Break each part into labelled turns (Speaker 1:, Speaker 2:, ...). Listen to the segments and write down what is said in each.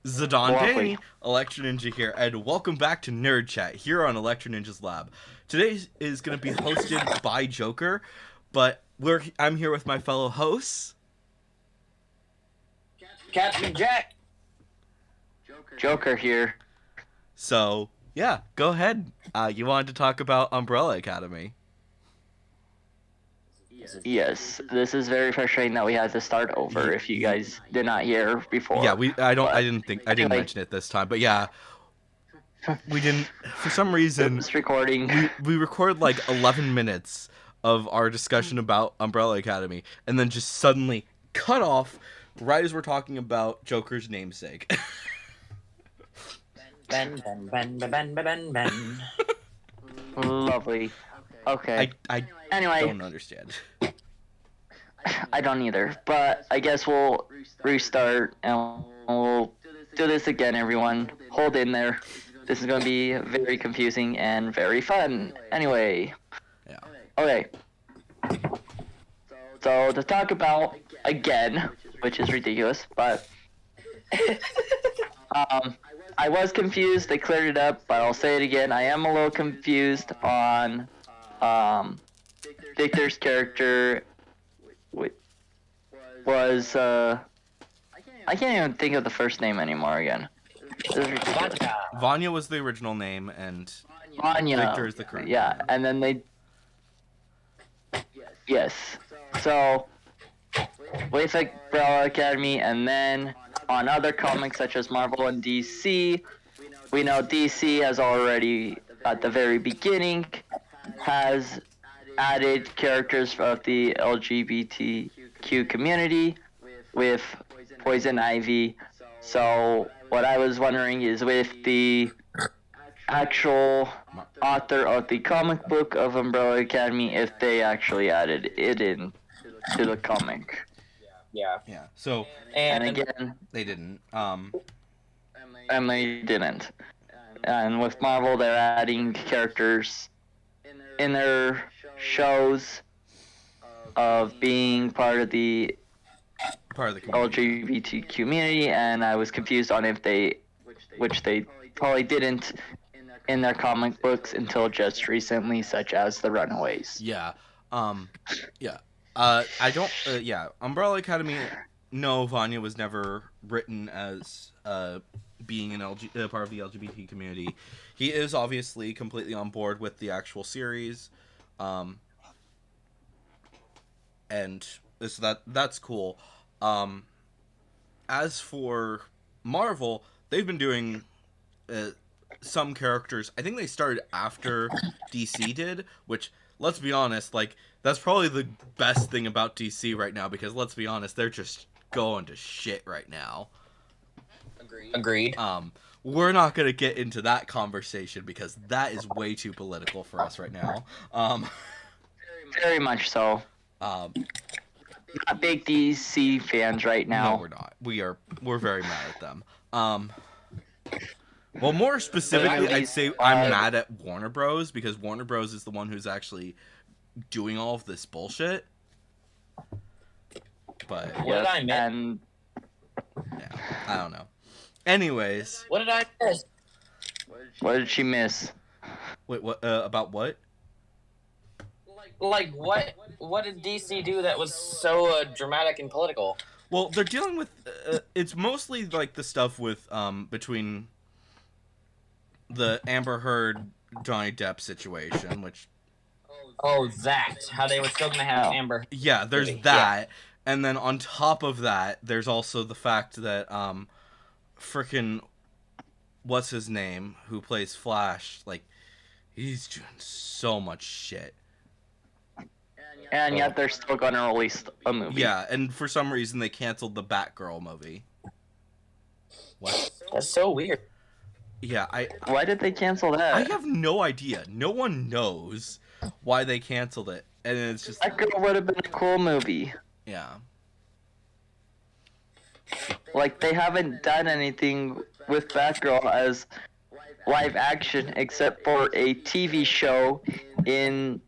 Speaker 1: Zadante, Electro Ninja here, and welcome back to Nerd Chat here on Electro Ninja's Lab. Today is going to be hosted by Joker, but I'm here with my fellow hosts.
Speaker 2: Captain Jack.
Speaker 3: Joker here.
Speaker 1: So, yeah, go ahead. You wanted to talk about Umbrella Academy.
Speaker 3: Yes, this is very frustrating that we had to start over. If you guys did not hear before.
Speaker 1: Yeah, I
Speaker 3: But
Speaker 1: didn't
Speaker 3: anyway,
Speaker 1: mention it this time, but yeah, we didn't, for some reason,
Speaker 3: this recording.
Speaker 1: we recorded like 11 minutes of our discussion about Umbrella Academy, and then just suddenly cut off right as we're talking about Joker's namesake.
Speaker 2: Ben.
Speaker 3: Lovely. Okay.
Speaker 1: I
Speaker 3: Anyway,
Speaker 1: don't understand.
Speaker 3: I don't either. But I guess we'll restart and we'll do this again, everyone. Hold in there. This is going to be very confusing and very fun. Anyway.
Speaker 1: Yeah.
Speaker 3: Okay. So to talk about again, which is ridiculous, but I was confused. They cleared it up, but I'll say it again. I am a little confused on Victor's character. Was I can't even think of the first name anymore again.
Speaker 1: Vanya was the original name, and
Speaker 3: Anya.
Speaker 1: Victor is the current.
Speaker 3: Yeah, and then they. Yes. So, with Umbrella Academy, and then on other comics such as Marvel and DC, we know DC has already, at the very beginning, has added characters of the LGBTQ community with Poison Ivy. So, what I was wondering is with the actual author of the comic book of Umbrella Academy, if they actually added it in to the comic.
Speaker 2: Yeah.
Speaker 1: Yeah. So
Speaker 3: And again,
Speaker 1: they didn't.
Speaker 3: and they didn't. And with Marvel, they're adding characters in their shows of being part of the
Speaker 1: Part of the community.
Speaker 3: LGBT community, and I was confused on if they, which they probably didn't in their comic books until just recently, such as The Runaways.
Speaker 1: Yeah. Yeah. I don't. Yeah. Umbrella Academy. No, Vanya was never written as being part of the LGBT community. He is obviously completely on board with the actual series, and so that's cool. As for Marvel, they've been doing some characters. I think they started after DC did, which, let's be honest, like, that's probably the best thing about DC right now, because let's be honest, they're just going to shit right now.
Speaker 2: Agreed.
Speaker 1: We're not going to get into that conversation because that is way too political for us right now.
Speaker 3: Very much so. Not big DC fans right now.
Speaker 1: No, we're not. We're very mad at them. Well, more specifically, I'd say I'm mad at Warner Bros. Because Warner Bros. Is the one who's actually doing all of this bullshit. But
Speaker 2: What did I miss?
Speaker 3: And
Speaker 1: yeah, I don't know. Anyways,
Speaker 2: What did I miss?
Speaker 3: what did she miss?
Speaker 1: wait, what about what?
Speaker 2: Like what? What did DC do that was so dramatic and political?
Speaker 1: Well, they're dealing with it's mostly like the stuff with between the Amber Heard Johnny Depp situation, which
Speaker 2: Oh, that. How they were still gonna have
Speaker 3: Oh.
Speaker 2: Amber.
Speaker 1: yeah, there's
Speaker 2: Movie,
Speaker 1: that. And then on top of that, there's also the fact that frickin' what's his name who plays Flash, like, he's doing so much shit.
Speaker 3: And yet they're still gonna release a movie.
Speaker 1: Yeah, and for some reason they canceled the Batgirl movie. What?
Speaker 2: That's so weird.
Speaker 1: Yeah,
Speaker 3: Why did they cancel that?
Speaker 1: I have no idea. No one knows why they canceled it. And it's just
Speaker 3: That girl would have been a cool movie.
Speaker 1: yeah.
Speaker 3: Like, they haven't done anything with Batgirl as live action except for a TV show in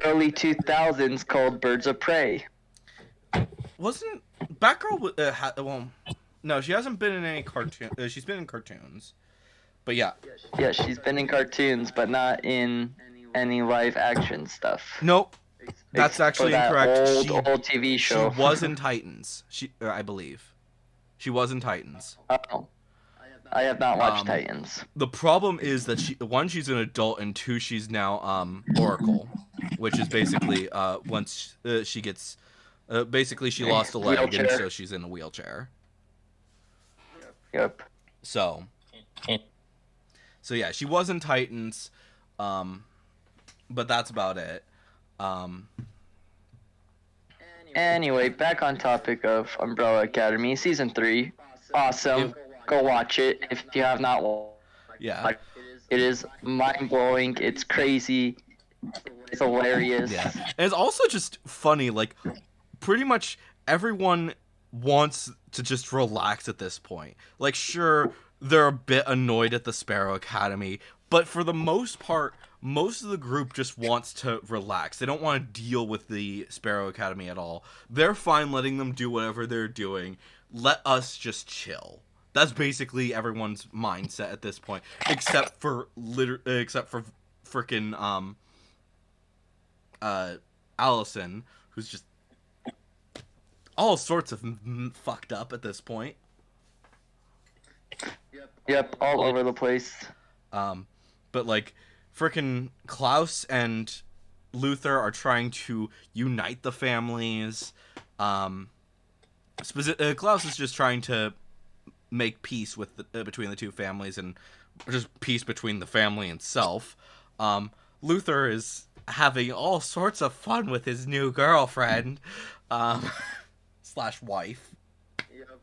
Speaker 3: early 2000s called Birds of Prey.
Speaker 1: Wasn't Batgirl well, No, she hasn't been in any cartoon. She's been in cartoons, but yeah.
Speaker 3: Yeah, she's been in cartoons, but not in any live action stuff.
Speaker 1: Nope, that's
Speaker 3: Except for
Speaker 1: actually
Speaker 3: that
Speaker 1: incorrect.
Speaker 3: Old TV show.
Speaker 1: She was in Titans. I believe, she was in Titans.
Speaker 3: Oh, I have not watched
Speaker 1: Um,
Speaker 3: Titans.
Speaker 1: The problem is that she's an adult, and two, she's now Oracle, which is basically once she gets basically she lost a leg, and
Speaker 3: Wheelchair.
Speaker 1: so she's in a wheelchair.
Speaker 3: Yep.
Speaker 1: So yeah, she was in Titans, but that's about it.
Speaker 3: Anyway, back on topic of Umbrella Academy, season 3. Awesome. Go watch it if you have not watched.
Speaker 1: Yeah.
Speaker 3: It is mind blowing. It's crazy. It's hilarious.
Speaker 1: Yeah. And it's also just funny, like, pretty much everyone wants to just relax at this point. Like, sure, they're a bit annoyed at the Sparrow Academy, but for the most part, most of the group just wants to relax. They don't want to deal with the Sparrow Academy at all. They're fine letting them do whatever they're doing. Let us just chill. That's basically everyone's mindset at this point, except for freaking Allison, who's just all sorts of fucked up at this point.
Speaker 3: Yep, all over the place.
Speaker 1: But like, freaking Klaus and Luther are trying to unite the families. Klaus is just trying to make peace with between the two families, and just peace between the family itself. Luther is having all sorts of fun with his new girlfriend, slash wife.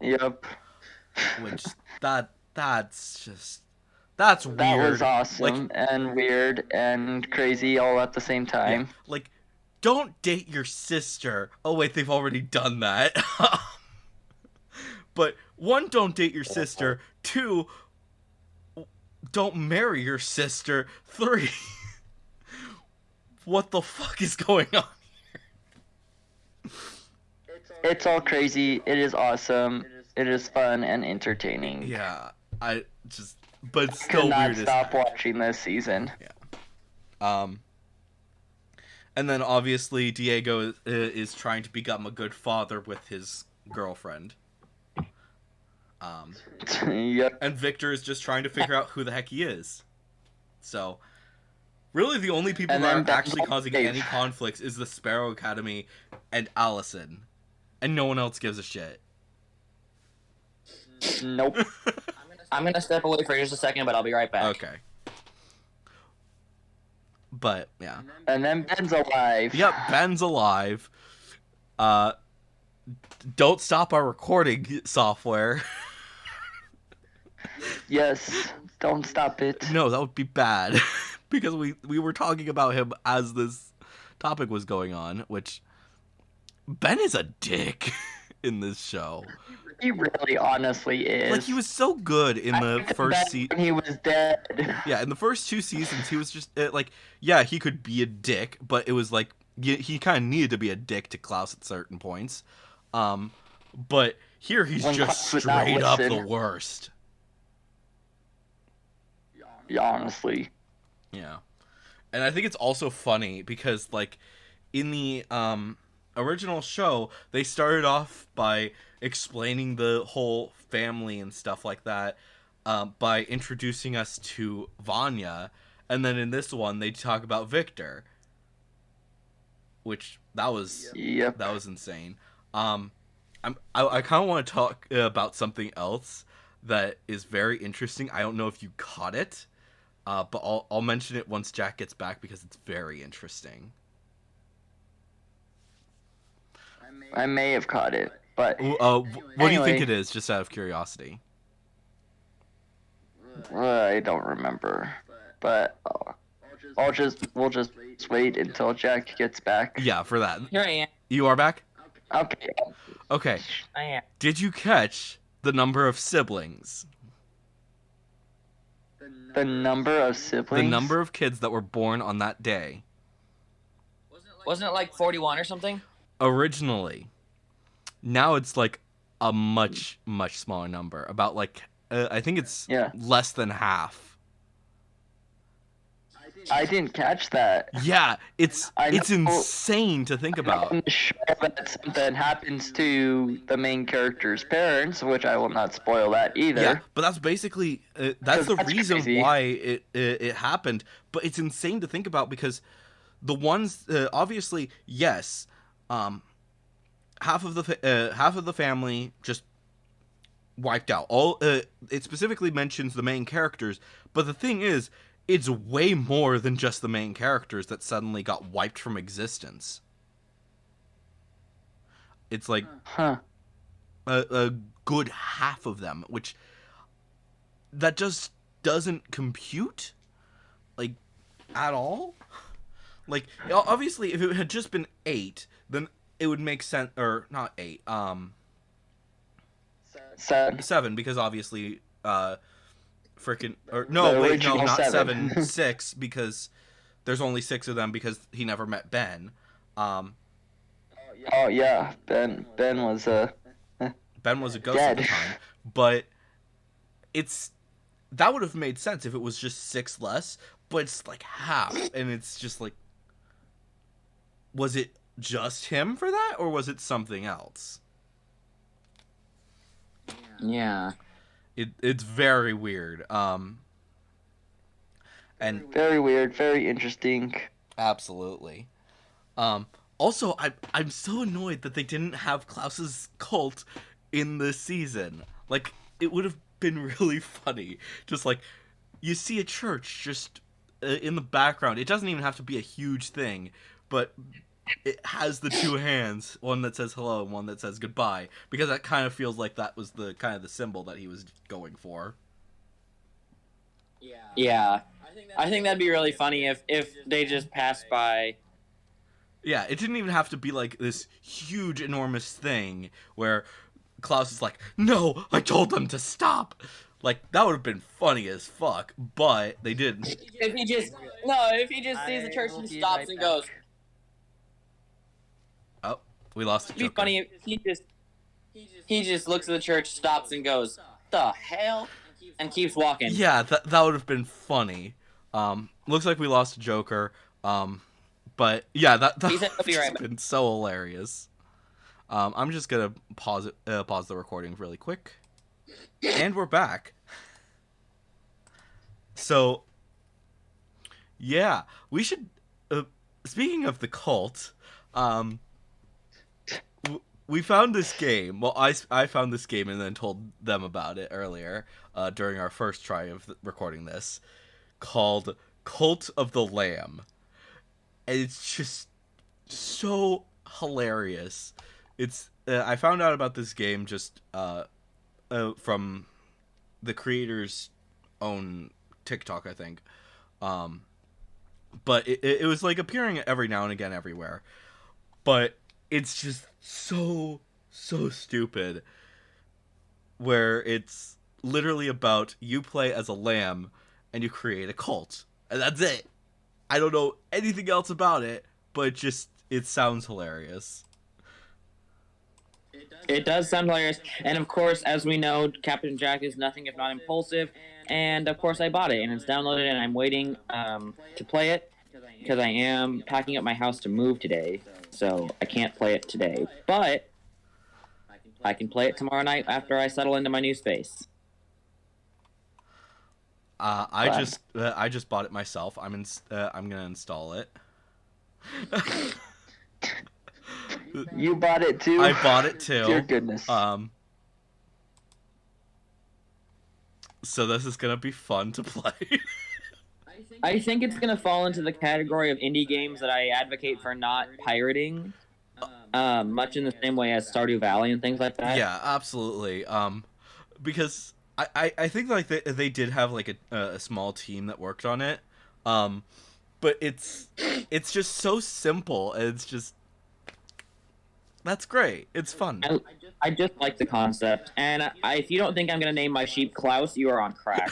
Speaker 3: Yep.
Speaker 1: Which that's weird.
Speaker 3: That was awesome
Speaker 1: Like,
Speaker 3: and weird and crazy all at the same time.
Speaker 1: like, don't date your sister. Oh wait, they've already done that. But one, don't date your sister. Two, don't marry your sister. Three, what the fuck is going on?
Speaker 3: It's all crazy. It is awesome. It is fun and entertaining.
Speaker 1: Yeah, but it's still
Speaker 3: Could not
Speaker 1: weird.
Speaker 3: stop watching this season.
Speaker 1: And then obviously Diego is trying to become a good father with his girlfriend.
Speaker 3: Yep.
Speaker 1: And Victor is just trying to figure out who the heck he is. So, really the only people
Speaker 3: And
Speaker 1: that
Speaker 3: then
Speaker 1: are actually
Speaker 3: Dave.
Speaker 1: causing any conflicts is the Sparrow Academy and Allison. And no one else gives a shit.
Speaker 3: Nope.
Speaker 2: I'm gonna step away for just a second, but I'll be right back.
Speaker 1: Okay. But, yeah.
Speaker 3: And then Ben's alive.
Speaker 1: Yep, Ben's alive. Don't stop our recording software.
Speaker 3: Yes. Don't stop it.
Speaker 1: No, that would be bad. Because we were talking about him as this topic was going on, which Ben is a dick in this show.
Speaker 3: He really honestly is.
Speaker 1: Like, he was so good in the first season.
Speaker 3: He was dead.
Speaker 1: Yeah, in the first 2 seasons, he was just like, yeah, he could be a dick, but it was like he kind of needed to be a dick to Klaus at certain points. But here he's
Speaker 3: When
Speaker 1: just
Speaker 3: Klaus would not
Speaker 1: straight up the
Speaker 3: listen.
Speaker 1: worst.
Speaker 3: Yeah, honestly.
Speaker 1: Yeah. And I think it's also funny because, like, in the original show, they started off by explaining the whole family and stuff like that by introducing us to Vanya, and then in this one, they talk about Victor, which that was
Speaker 3: Yep.
Speaker 1: that was insane. I kind of want to talk about something else that is very interesting. I don't know if you caught it. But I'll mention it once Jack gets back because it's very interesting.
Speaker 3: I may have caught it, but
Speaker 1: What do you think
Speaker 3: Anyway.
Speaker 1: it is, just out of curiosity?
Speaker 3: I don't remember. But we'll just wait until Jack gets back.
Speaker 1: Yeah, for that.
Speaker 2: Here I am.
Speaker 1: You are back?
Speaker 3: Okay.
Speaker 1: Okay.
Speaker 2: I am.
Speaker 1: Did you catch the number of siblings?
Speaker 3: The number of siblings.
Speaker 1: The number of kids that were born on that day?
Speaker 2: Wasn't it like 41 or something?
Speaker 1: Originally. Now it's like a much smaller number. About like I think it's
Speaker 3: Yeah.
Speaker 1: less than half.
Speaker 3: I didn't catch that.
Speaker 1: Yeah, it's
Speaker 3: I know-
Speaker 1: insane to think about.
Speaker 3: I'm sure that something happens to the main character's parents, which I will not spoil that either.
Speaker 1: Yeah, but that's basically that's
Speaker 3: 'Cause
Speaker 1: the
Speaker 3: that's
Speaker 1: reason
Speaker 3: crazy.
Speaker 1: why it happened. But it's insane to think about because the ones obviously yes, half of the family just wiped out. All it specifically mentions the main characters, but the thing is, it's way more than just the main characters that suddenly got wiped from existence. It's like
Speaker 3: Huh.
Speaker 1: a good half of them, which that just doesn't compute, like, at all. Like, obviously, if it had just been 8, then it would make sense, or not 8,
Speaker 3: 7.
Speaker 1: 7, because obviously, freaking, or
Speaker 3: The
Speaker 1: no, wait, no,
Speaker 3: original
Speaker 1: not
Speaker 3: 7.
Speaker 1: 7, 6, because there's only 6 of them because he never met Ben.
Speaker 3: Oh yeah, Ben was
Speaker 1: Ben was a ghost
Speaker 3: dead.
Speaker 1: at the time, but that would have made sense if it was just 6 less, but it's like half, and it's just like, was it just him for that, or was it something else?
Speaker 2: Yeah.
Speaker 1: It's very weird. And
Speaker 3: very weird, very interesting.
Speaker 1: absolutely. Also, I'm so annoyed that they didn't have Klaus's cult in this season. Like, it would have been really funny. Just like, you see a church just in the background. It doesn't even have to be a huge thing, but it has the 2 hands, one that says hello and one that says goodbye, because that kind of feels like that was the kind of the symbol that he was going for.
Speaker 2: Yeah. I think that'd be really funny if they just passed by.
Speaker 1: Yeah, it didn't even have to be like this huge, enormous thing where Klaus is like, "No, I told them to stop." Like, that would have been funny as fuck, but they didn't.
Speaker 2: If he just sees the church and stops and goes,
Speaker 1: Oh, we lost the
Speaker 2: it'd be
Speaker 1: Joker.
Speaker 2: funny if he just looks at the church, stops and goes, "The hell," and keeps walking.
Speaker 1: Yeah, that would have been funny. Looks like we lost a Joker. But yeah, that
Speaker 2: He said he'll be
Speaker 1: would
Speaker 2: right
Speaker 1: have been so hilarious. I'm just gonna pause the recording really quick, and we're back. So, yeah, we should. Speaking of the cult, we found this game. Well, I found this game and then told them about it earlier during our first try of recording this, called Cult of the Lamb. And it's just so hilarious. It's I found out about this game just from the creator's own TikTok, I think. But it was like appearing every now and again everywhere. But it's just so stupid. Where it's literally about you play as a lamb and you create a cult. And that's it. I don't know anything else about it, but it sounds hilarious.
Speaker 2: It does sound hilarious, and of course, as we know, Captain Jack is nothing if not impulsive, and of course I bought it, and it's downloaded, and I'm waiting to play it, because I am packing up my house to move today, so I can't play it today, but I can play it tomorrow night after I settle into my new space.
Speaker 1: I just bought it myself. I'm gonna install it.
Speaker 3: You bought it too?
Speaker 1: I bought it too.
Speaker 3: Dear goodness.
Speaker 2: So
Speaker 1: this is gonna be fun to play.
Speaker 2: I think it's going to fall into the category of indie games that I advocate for not pirating, much in the same way as Stardew Valley and things like that.
Speaker 1: Yeah, absolutely. Because I think like they did have like a small team that worked on it. But it's just so simple. And it's just that's great. It's fun.
Speaker 2: I just like the concept, and if you don't think I'm going to name my sheep Klaus, you are on crack.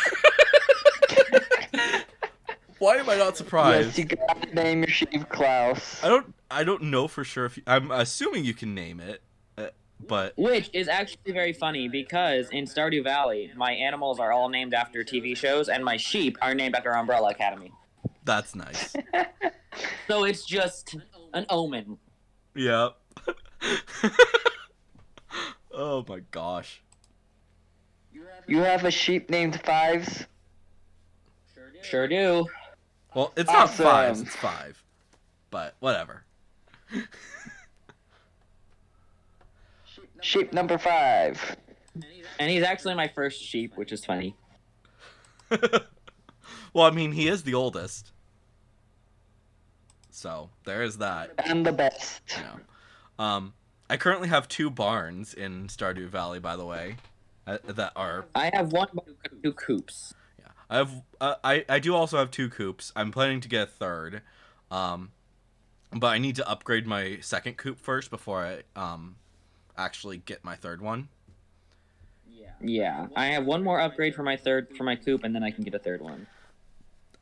Speaker 1: Why am I not surprised?
Speaker 3: Yes, you gotta name your sheep Klaus.
Speaker 1: I don't know for sure I'm assuming you can name it, But
Speaker 2: Which is actually very funny because in Stardew Valley, my animals are all named after TV shows, and my sheep are named after Umbrella Academy.
Speaker 1: that's nice.
Speaker 2: So it's just an omen.
Speaker 1: Yep. Oh my gosh.
Speaker 3: You have a sheep named Fives?
Speaker 2: Sure do.
Speaker 1: Well, it's not
Speaker 3: Awesome.
Speaker 1: 5, it's 5. But whatever.
Speaker 3: Sheep number 5.
Speaker 2: And he's actually my first sheep, which is funny.
Speaker 1: Well, I mean, he is the oldest. So, there is that.
Speaker 3: And the best.
Speaker 1: Yeah. I currently have 2 barns in Stardew Valley, by the way, that are.
Speaker 2: I have one, but 2 coops.
Speaker 1: Yeah, I have. I do also have 2 coops. I'm planning to get a third, but I need to upgrade my second coop first before I actually get my third one.
Speaker 2: Yeah, I have one more upgrade for my coop, and then I can get a third one.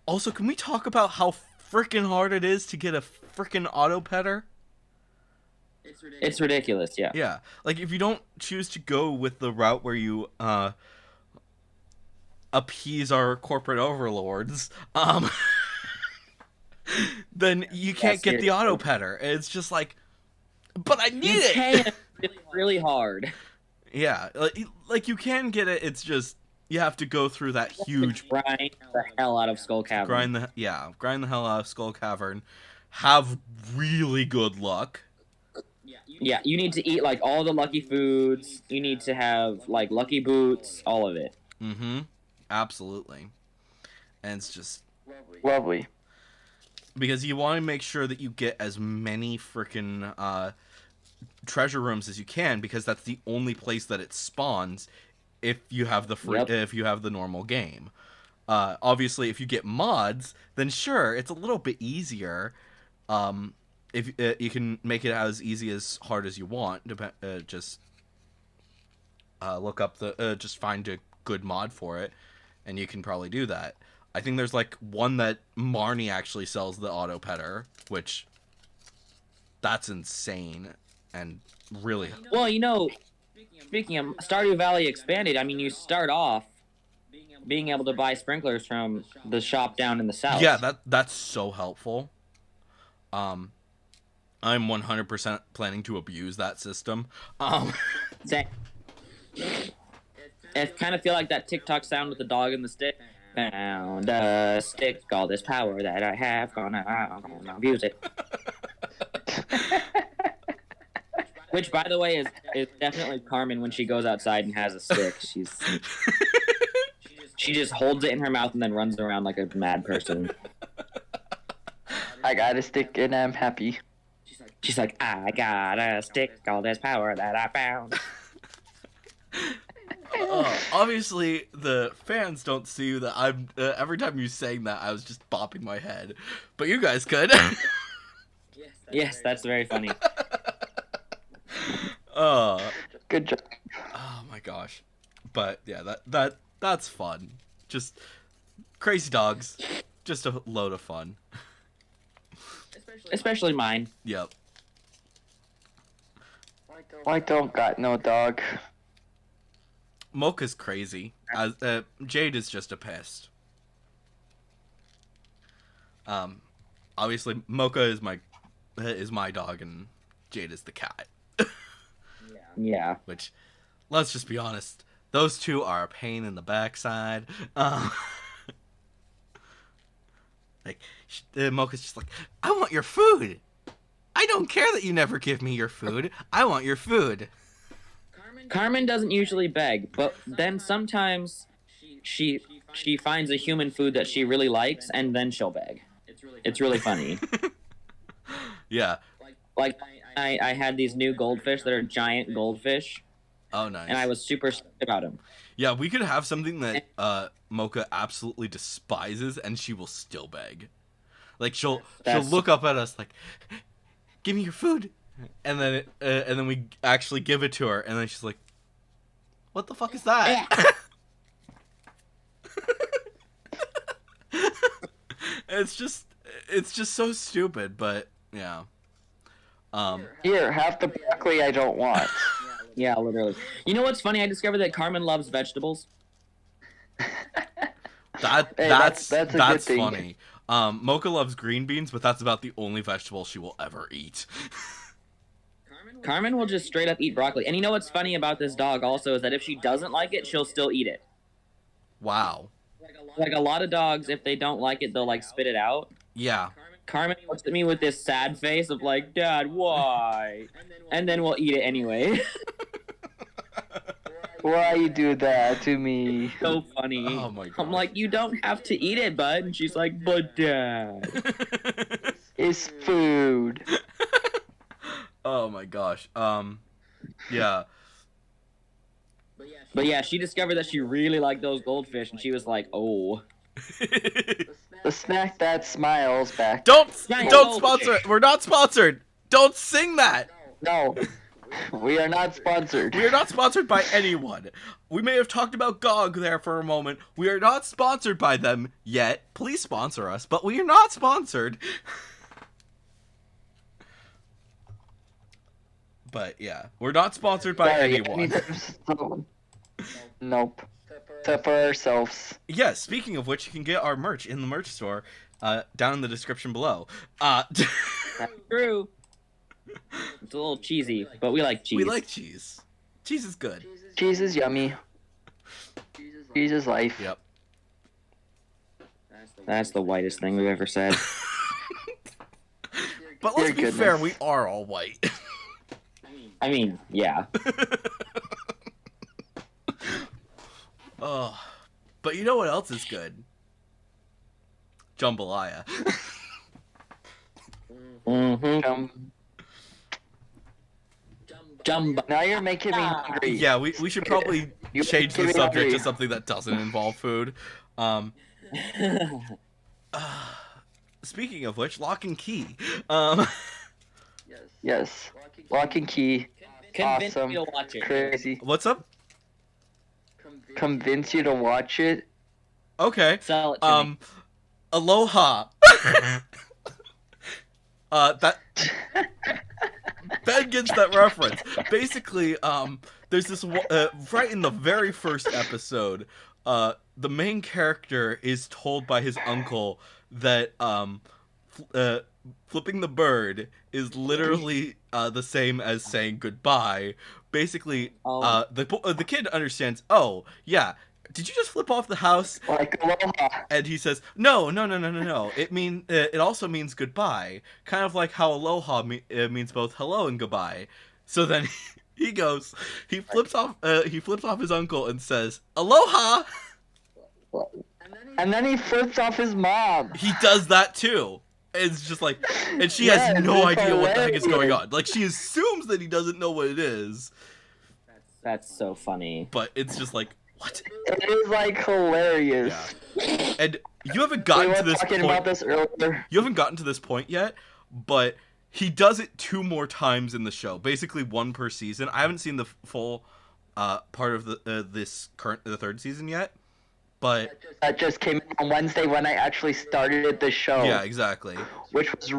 Speaker 1: Also, can we talk about how freaking hard it is to get a freaking auto petter?
Speaker 2: It's ridiculous, yeah.
Speaker 1: Yeah, like if you don't choose to go with the route where you appease our corporate overlords, then you can't get the auto petter. It's just like, but I need it.
Speaker 2: Can. It's really hard.
Speaker 1: Yeah, like you can get it. It's just you have to go through that huge
Speaker 2: Grind the hell out of Skull Cavern.
Speaker 1: grind the hell out of Skull Cavern. Have really good luck.
Speaker 2: Yeah, you need to eat like all the lucky foods. You need to have like lucky boots, all of it.
Speaker 1: Mm-hmm. Absolutely. And it's just
Speaker 3: Lovely.
Speaker 1: because you want to make sure that you get as many freaking treasure rooms as you can, because that's the only place that it spawns if you have the if you have the normal game. Obviously, if you get mods, then sure, it's a little bit easier. If you can make it as easy as hard as you want, just look up just find a good mod for it, and you can probably do that. I think there's like one that Marnie actually sells the auto petter, which that's insane and really.
Speaker 2: Well, speaking of Stardew Valley Expanded, I mean, you start off being able to buy sprinklers from the shop down in the south.
Speaker 1: Yeah, that's so helpful. I'm 100% planning to abuse that system.
Speaker 2: I kind of feel like that TikTok sound with the dog and the stick. Found a stick, all this power that I have, gonna abuse it. Which, by the way, is definitely Carmen when she goes outside and has a stick. She just holds it in her mouth and then runs around like a mad person.
Speaker 3: I got a stick and I'm happy.
Speaker 2: She's like, I got a stick, all this power that I found.
Speaker 1: Obviously, the fans don't see that I'm. Every time you saying that, I was just bopping my head, but you guys could.
Speaker 2: Yes, that's very funny.
Speaker 3: Good job.
Speaker 1: Oh my gosh, but yeah, that's fun. Just crazy dogs, just a load of fun.
Speaker 2: Especially mine.
Speaker 1: Yep.
Speaker 3: I don't got no dog.
Speaker 1: Mocha's crazy. Jade is just a pest. Obviously, Mocha is my dog, and Jade is the cat.
Speaker 2: Yeah.
Speaker 1: Which, let's just be honest, those two are a pain in the backside. Like, Mocha's just like, I want your food. I don't care that you never give me your food. I want your food.
Speaker 2: Carmen doesn't usually beg, but then sometimes she finds a human food that she really likes, and then she'll beg. It's really funny.
Speaker 1: Yeah.
Speaker 2: Like, I had these new goldfish that are giant goldfish.
Speaker 1: Oh, nice.
Speaker 2: And I was super stoked about them.
Speaker 1: Yeah, we could have something that Mocha absolutely despises, and she will still beg. Like she'll look up at us like, "Give me your food," and then we actually give it to her, and then she's like, "What the fuck is that?" It's just so stupid, but yeah.
Speaker 3: Here, have the broccoli I don't want.
Speaker 2: Yeah, literally. You know what's funny? I discovered that Carmen loves vegetables.
Speaker 3: Hey,
Speaker 1: That's
Speaker 3: that's a good thing.
Speaker 1: funny. Mocha loves green beans, but that's about the only vegetable she will ever eat.
Speaker 2: Carmen will just straight up eat broccoli. And you know what's funny about this dog also is that if she doesn't like it, she'll still eat it.
Speaker 1: Wow.
Speaker 2: Like a lot of dogs, if they don't like it, they'll like spit it out.
Speaker 1: Yeah.
Speaker 2: Carmen looks at me with this sad face of like, Dad, why? And then we'll eat it anyway.
Speaker 3: Why you do that to me?
Speaker 2: So funny.
Speaker 1: Oh my god.
Speaker 2: I'm like, you don't have to eat it, bud. And she's like, but Dad.
Speaker 3: It's food.
Speaker 1: Oh my gosh. Yeah.
Speaker 2: But yeah, she discovered that she really liked those goldfish, and she was like, oh.
Speaker 3: The snack that smiles back.
Speaker 1: Don't
Speaker 2: Giant
Speaker 1: sponsor
Speaker 2: goldfish.
Speaker 1: it. We're not sponsored. Don't sing that.
Speaker 3: No, we are not sponsored.
Speaker 1: We are not sponsored by anyone. We may have talked about GOG there for a moment. We are not sponsored by them yet. Please sponsor us, but we are not sponsored. But yeah, we're not sponsored by
Speaker 3: Sorry,
Speaker 1: anyone.
Speaker 3: Nope. Except for ourselves.
Speaker 1: Yes, speaking of which, you can get our merch in the merch store down in the description below.
Speaker 2: That's true. It's a little cheesy, but we like cheese.
Speaker 1: We like cheese. Cheese is good.
Speaker 3: Cheese is yummy. Cheese is life.
Speaker 1: Yep.
Speaker 2: That's the whitest thing we've ever said.
Speaker 1: But let's
Speaker 3: Your
Speaker 1: be
Speaker 3: goodness.
Speaker 1: fair, we are all white.
Speaker 2: I mean, yeah.
Speaker 1: Oh, but you know what else is good? Jambalaya.
Speaker 2: Mm-hmm. Jumbo.
Speaker 3: Now you're making me hungry.
Speaker 1: Yeah, we should probably
Speaker 3: You
Speaker 1: change the
Speaker 3: making me
Speaker 1: subject to
Speaker 3: hungry.
Speaker 1: something that doesn't involve food. Speaking of which, Lock and Key.
Speaker 3: Yes. Lock and Key.
Speaker 2: Convince
Speaker 3: Awesome.
Speaker 2: me to watch it.
Speaker 3: Crazy.
Speaker 1: What's up?
Speaker 3: Convince you to watch it.
Speaker 1: Okay.
Speaker 2: Sell it to me.
Speaker 1: Aloha. That Ben gets that reference. Basically, there's this right in the very first episode, the main character is told by his uncle that flipping the bird is literally the same as saying goodbye. Basically, the kid understands. Oh, yeah. Did you just flip off the house?
Speaker 3: Like aloha.
Speaker 1: And he says, no. It also means goodbye. Kind of like how aloha means both hello and goodbye. So then he flips off his uncle and says, aloha.
Speaker 3: And then he flips off his mom.
Speaker 1: He does that too. It's just like, and she
Speaker 3: Yes,
Speaker 1: has no
Speaker 3: it's
Speaker 1: idea what the heck is going
Speaker 3: hilarious.
Speaker 1: on. Like, she assumes that he doesn't know what it is,
Speaker 2: That's so funny.
Speaker 1: but it's just like, what?
Speaker 3: It is like hilarious.
Speaker 1: Yeah. And you haven't
Speaker 3: We
Speaker 1: gotten
Speaker 3: were
Speaker 1: to this
Speaker 3: talking
Speaker 1: point.
Speaker 3: about this earlier.
Speaker 1: You haven't gotten to this point yet, but he does it 2 more times in the show. Basically, 1 per season. I haven't seen the full part of the the 3rd season yet, but
Speaker 3: That just came out on Wednesday when I actually started the show.
Speaker 1: yeah, exactly.
Speaker 3: Which was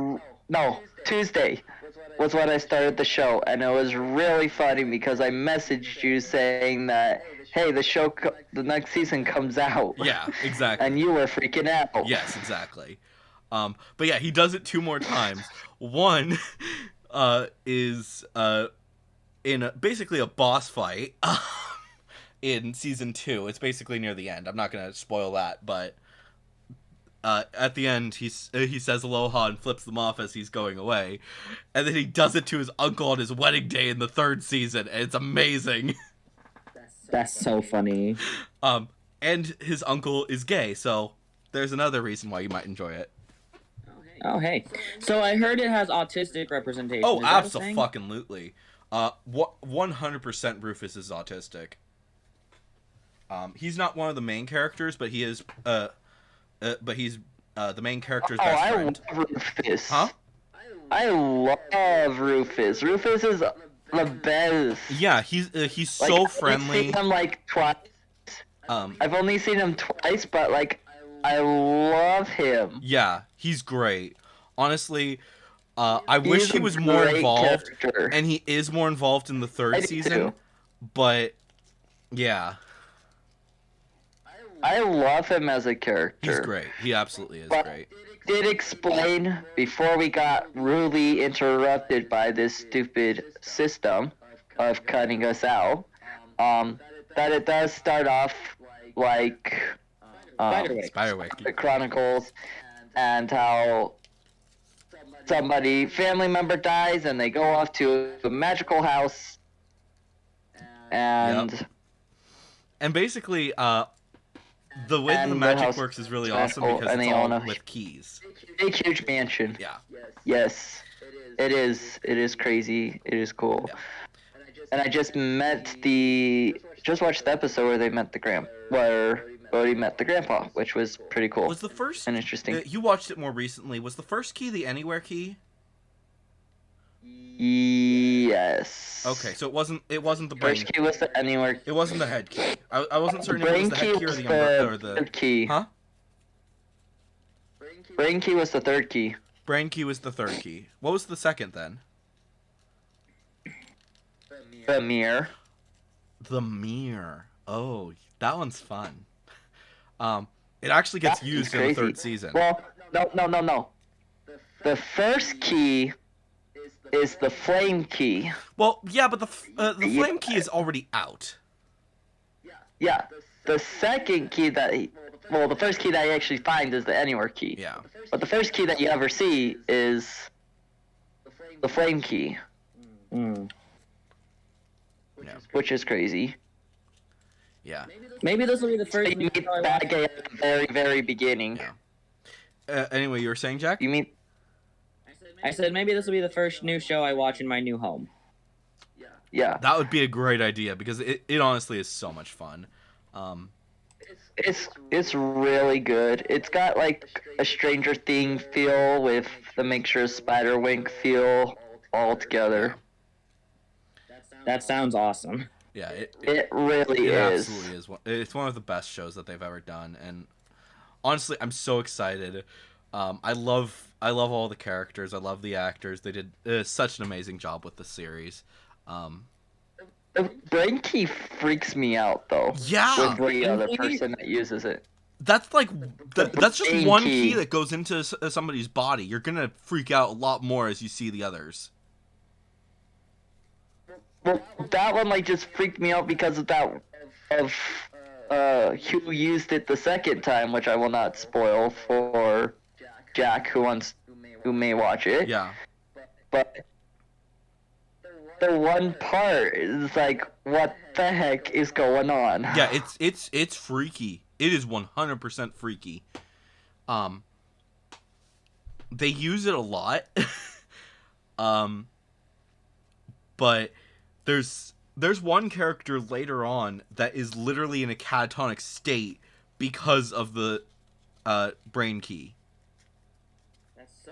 Speaker 3: Tuesday was when I started the show, and it was really funny because I messaged you saying that, hey, the next season comes out.
Speaker 1: Yeah, exactly.
Speaker 3: And you were freaking out.
Speaker 1: Yes, exactly. But yeah, he does it 2 more times. One is in basically a boss fight in season 2. It's basically near the end. I'm not gonna spoil that, but at the end he says aloha and flips them off as he's going away, and then he does it to his uncle on his wedding day in the 3rd season, and it's amazing.
Speaker 2: That's so funny.
Speaker 1: And his uncle is gay, so there's another reason why you might enjoy it.
Speaker 2: Oh, hey. So I heard it has autistic representation.
Speaker 1: Oh,
Speaker 2: Is that a thing?
Speaker 1: abso-fucking-lutely. 100% Rufus is autistic. He's not one of the main characters, but he is. But he's the main character's best
Speaker 3: I
Speaker 1: friend.
Speaker 3: love Rufus.
Speaker 1: Huh?
Speaker 3: I love Rufus. Rufus is the best.
Speaker 1: Yeah, he's
Speaker 3: Like,
Speaker 1: so
Speaker 3: I've
Speaker 1: friendly.
Speaker 3: seen him like twice. I've only seen him twice, but like I love him.
Speaker 1: Yeah, he's great. Honestly, I wish
Speaker 3: He's
Speaker 1: he
Speaker 3: a
Speaker 1: was more
Speaker 3: great
Speaker 1: involved,
Speaker 3: character.
Speaker 1: and he is more involved in the 3rd
Speaker 3: I do
Speaker 1: season.
Speaker 3: too.
Speaker 1: But yeah,
Speaker 3: I love him as a
Speaker 1: he's
Speaker 3: character.
Speaker 1: great. He absolutely is
Speaker 3: But
Speaker 1: great.
Speaker 3: did explain before we got rudely interrupted by this stupid system of cutting us out, that it does start off like
Speaker 2: Spiderwick.
Speaker 1: Spiderwick.
Speaker 3: the Chronicles, and how family member dies, and they go off to a magical house, and
Speaker 1: And basically, the way that the
Speaker 3: And the
Speaker 1: magic
Speaker 3: house
Speaker 1: works is really
Speaker 3: is
Speaker 1: awesome
Speaker 3: magical,
Speaker 1: because
Speaker 3: and
Speaker 1: it's
Speaker 3: they
Speaker 1: all
Speaker 3: own a
Speaker 1: with keys.
Speaker 3: big huge mansion.
Speaker 1: Yeah.
Speaker 3: Yes, it is. It is crazy. It is cool.
Speaker 1: Yeah.
Speaker 3: And I just watched the episode where they met where Bodhi met the grandpa, which was pretty cool
Speaker 1: Was the first?
Speaker 3: and interesting.
Speaker 1: You watched it more recently. Was the first key the Anywhere key?
Speaker 3: Yes.
Speaker 1: Okay, so it wasn't. It wasn't the brain.
Speaker 3: First key was the anywhere.
Speaker 1: It wasn't the head key. I wasn't certain if it
Speaker 3: Brain
Speaker 1: was the
Speaker 3: key
Speaker 1: head key or
Speaker 3: was
Speaker 1: the
Speaker 3: the
Speaker 1: umbrella or the.
Speaker 3: third key.
Speaker 1: Huh?
Speaker 3: Brain key was the third key.
Speaker 1: Brain key was the third key. What was the second then?
Speaker 3: The mirror.
Speaker 1: The mirror. Oh, that one's fun. It actually gets
Speaker 3: That is
Speaker 1: used in the
Speaker 3: crazy.
Speaker 1: third season.
Speaker 3: Well, no. The first key is the flame key.
Speaker 1: Well, yeah, but the
Speaker 3: Yeah.
Speaker 1: flame key is already out.
Speaker 3: Yeah. The second key the first key that you actually find is the anywhere key.
Speaker 1: Yeah.
Speaker 3: But the first key that you ever see is the flame key,
Speaker 2: Mm.
Speaker 1: Yeah.
Speaker 3: which is crazy.
Speaker 1: Yeah.
Speaker 2: Maybe this will be the
Speaker 3: So
Speaker 2: first
Speaker 3: you
Speaker 2: new
Speaker 3: meet
Speaker 2: show I
Speaker 3: that
Speaker 2: watch.
Speaker 3: guy at the very, very beginning.
Speaker 1: Yeah. Anyway, you were saying, Jack?
Speaker 3: You meet
Speaker 2: I said maybe this will be the first new show I watch in my new home.
Speaker 3: yeah.
Speaker 1: That would be a great idea because it honestly is so much fun.
Speaker 3: It's really good. It's got like a Stranger Thing feel with the Mixture Spiderwink feel all together.
Speaker 2: That sounds awesome.
Speaker 1: Yeah,
Speaker 3: It really
Speaker 1: it
Speaker 3: is.
Speaker 1: absolutely is. It's one of the best shows that they've ever done, and honestly, I'm so excited. I love all the characters. I love the actors. They did such an amazing job with the series.
Speaker 3: The brain key freaks me out though.
Speaker 1: Yeah,
Speaker 3: With the other
Speaker 2: Brain key?
Speaker 3: person that uses it.
Speaker 1: that's like that's just
Speaker 3: brain
Speaker 1: one
Speaker 3: key.
Speaker 1: key that goes into somebody's body. You're gonna freak out a lot more as you see the others.
Speaker 3: Well, that one like just freaked me out because of who used it the second time, which I will not spoil for Jack who may watch it.
Speaker 1: Yeah,
Speaker 3: But the one part is like, what the heck is going on?
Speaker 1: yeah, it's freaky. It is 100% freaky. They use it a lot. But there's one character later on that is literally in a catatonic state because of the brain key.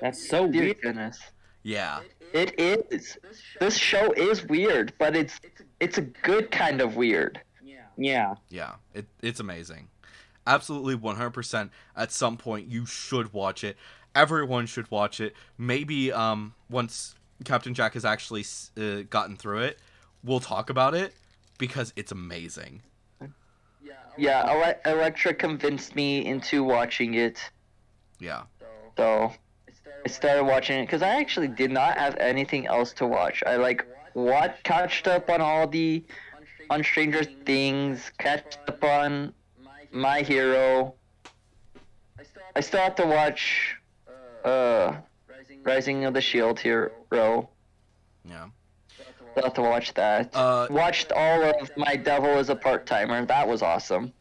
Speaker 2: That's so
Speaker 3: Dear
Speaker 2: weird.
Speaker 3: goodness.
Speaker 1: Yeah.
Speaker 3: It is. This show is weird, but it's a good kind of weird.
Speaker 2: Yeah.
Speaker 1: Yeah, it's amazing. Absolutely 100%. At some point, you should watch it. Everyone should watch it. Maybe once Captain Jack has actually gotten through it, we'll talk about it because it's amazing.
Speaker 3: Yeah, Electra convinced me into watching it,
Speaker 1: Yeah.
Speaker 3: so I started watching it because I actually did not have anything else to watch. I catched up on all on Stranger Things, catched up on My Hero. I still have to watch Rising of the Shield Hero.
Speaker 1: Yeah.
Speaker 3: Still have to watch that. Watched all of My Devil is a Part-Timer. That was awesome.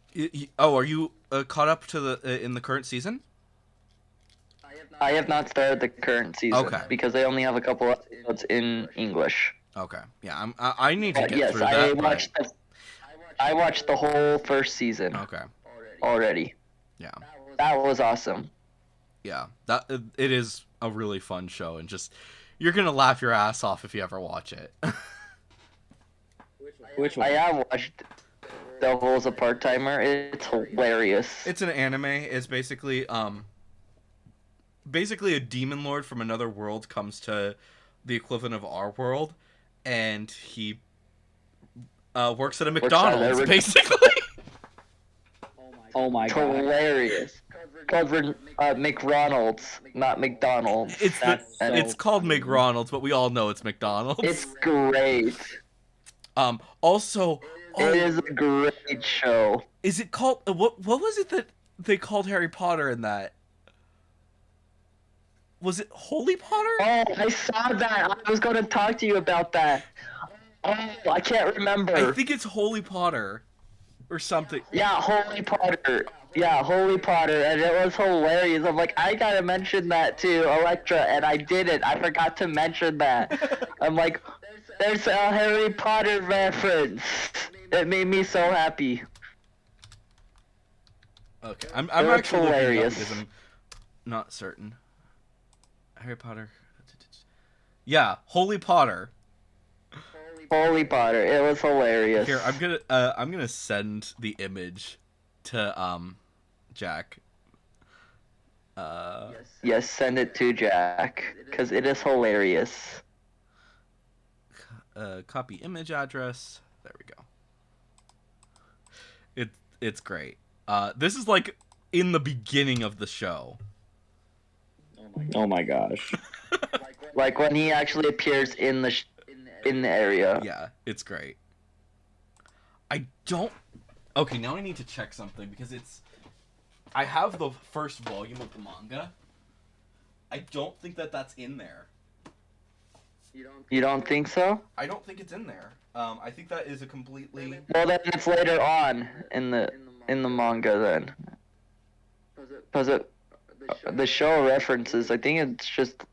Speaker 1: Oh, are you caught up to the in the current season?
Speaker 3: I have not started the current season
Speaker 1: Okay.
Speaker 3: because they only have a couple episodes in English.
Speaker 1: Okay. Yeah, I need to
Speaker 3: But
Speaker 1: get
Speaker 3: yes,
Speaker 1: through that.
Speaker 3: I watched the whole first season
Speaker 1: Okay.
Speaker 3: already.
Speaker 1: Yeah.
Speaker 3: That was awesome.
Speaker 1: Yeah. That it is a really fun show, and just you're gonna laugh your ass off if you ever watch it.
Speaker 2: Which
Speaker 3: I
Speaker 2: one?
Speaker 3: have watched Devil is a Part-Timer. It's hilarious.
Speaker 1: It's an anime. It's basically a demon lord from another world comes to the equivalent of our world, and he Works at a
Speaker 3: at
Speaker 1: McDonald's,
Speaker 3: a-
Speaker 1: basically.
Speaker 2: Oh my god.
Speaker 3: Hilarious. Covered McRonald's, not McDonald's.
Speaker 1: It's
Speaker 2: That's so
Speaker 1: it's called McRonald's, but we all know it's McDonald's.
Speaker 3: It's great.
Speaker 1: Also,
Speaker 3: It is a great show.
Speaker 1: is it called what was it that they called Harry Potter in that? Was it Holy Potter?
Speaker 3: Oh, I saw that. I was going to talk to you about that. Oh, I can't remember.
Speaker 1: I think it's Holy Potter or something.
Speaker 3: Yeah, Holy Potter. Yeah, Holy Potter, and it was hilarious. I'm like, I gotta mention that to Electra, and I didn't. I forgot to mention that. I'm like, there's a Harry Potter reference. It made me so happy.
Speaker 1: Okay, I'm
Speaker 3: That's
Speaker 1: actually looking it up
Speaker 3: hilarious.
Speaker 1: because I'm not certain. Harry Potter. Yeah, Holy Potter.
Speaker 3: Holy Potter, it was hilarious.
Speaker 1: Here, I'm gonna send the image to Jack.
Speaker 3: Yes, send it to Jack, because it is hilarious.
Speaker 1: Copy image address. There we go. It's great. This is like in the beginning of the show.
Speaker 2: Oh my gosh.
Speaker 3: Like when he actually appears in the area.
Speaker 1: Yeah, it's great. I don't. Okay, now I need to check something because I have the first volume of the manga. I don't think that's in there.
Speaker 3: You don't think so?
Speaker 1: I don't think it's in there. I think that is a completely.
Speaker 3: Well, then it's later on in the manga then. Because the show references, I think it's just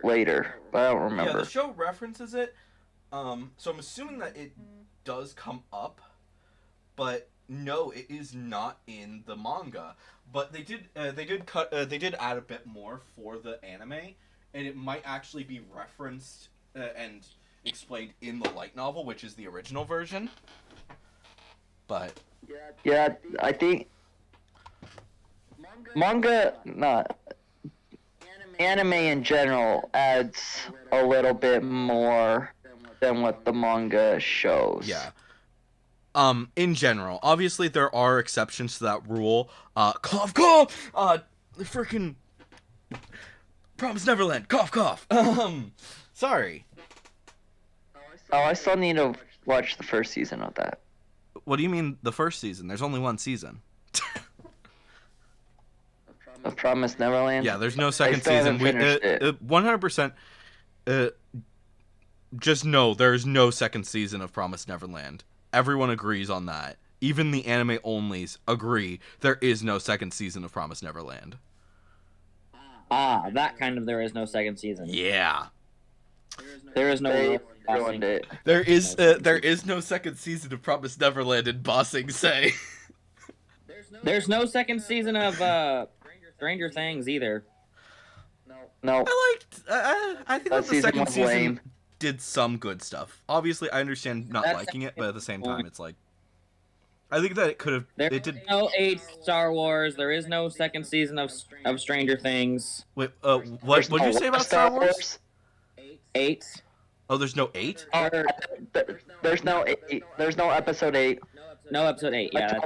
Speaker 3: later. But I don't
Speaker 1: Yeah,
Speaker 3: remember.
Speaker 1: the show references it. So I'm assuming that it does come up, but no, it is not in the manga. But they did add a bit more for the anime, and it might actually be referenced and explained in the light novel, which is the original version. But
Speaker 3: Yeah, I think manga, not anime in general, adds a little bit more than what the manga shows.
Speaker 1: yeah. In general, obviously there are exceptions to that rule. Cough, cough. Freaking Promise Neverland. Cough, cough. Sorry.
Speaker 3: Oh, I still need to watch the first season of that.
Speaker 1: What do you mean the first season? There's only one season.
Speaker 3: The Promised Neverland.
Speaker 1: Yeah, there's no second
Speaker 3: still
Speaker 1: season.
Speaker 3: haven't finished it.
Speaker 1: 100%. Just no, there's no second season of Promised Neverland. Everyone agrees on that. Even the anime onlys agree there is no second season of Promised Neverland.
Speaker 2: That kind of there is no second season.
Speaker 1: Yeah.
Speaker 2: There is no
Speaker 3: They
Speaker 2: real
Speaker 3: ruined it.
Speaker 1: There is no second season of Promised Neverland in Bossing Say.
Speaker 2: There's no second season of Stranger Things either.
Speaker 3: No,
Speaker 1: I think
Speaker 3: that
Speaker 1: that the
Speaker 3: season
Speaker 1: second
Speaker 3: was
Speaker 1: season
Speaker 3: lame.
Speaker 1: did some good stuff. Obviously, I understand not
Speaker 2: That's-
Speaker 1: liking it, but at the same time, it's like I think that it could have.
Speaker 2: There
Speaker 1: It
Speaker 2: is
Speaker 1: did.
Speaker 2: no 8 Star Wars. There is no second season of Stranger Things.
Speaker 1: Wait. What did you say about Star Wars?
Speaker 2: 8.
Speaker 1: Oh, there's no 8.
Speaker 2: Or
Speaker 3: There's no 8. There's no episode 8.
Speaker 2: no episode 8. Yeah.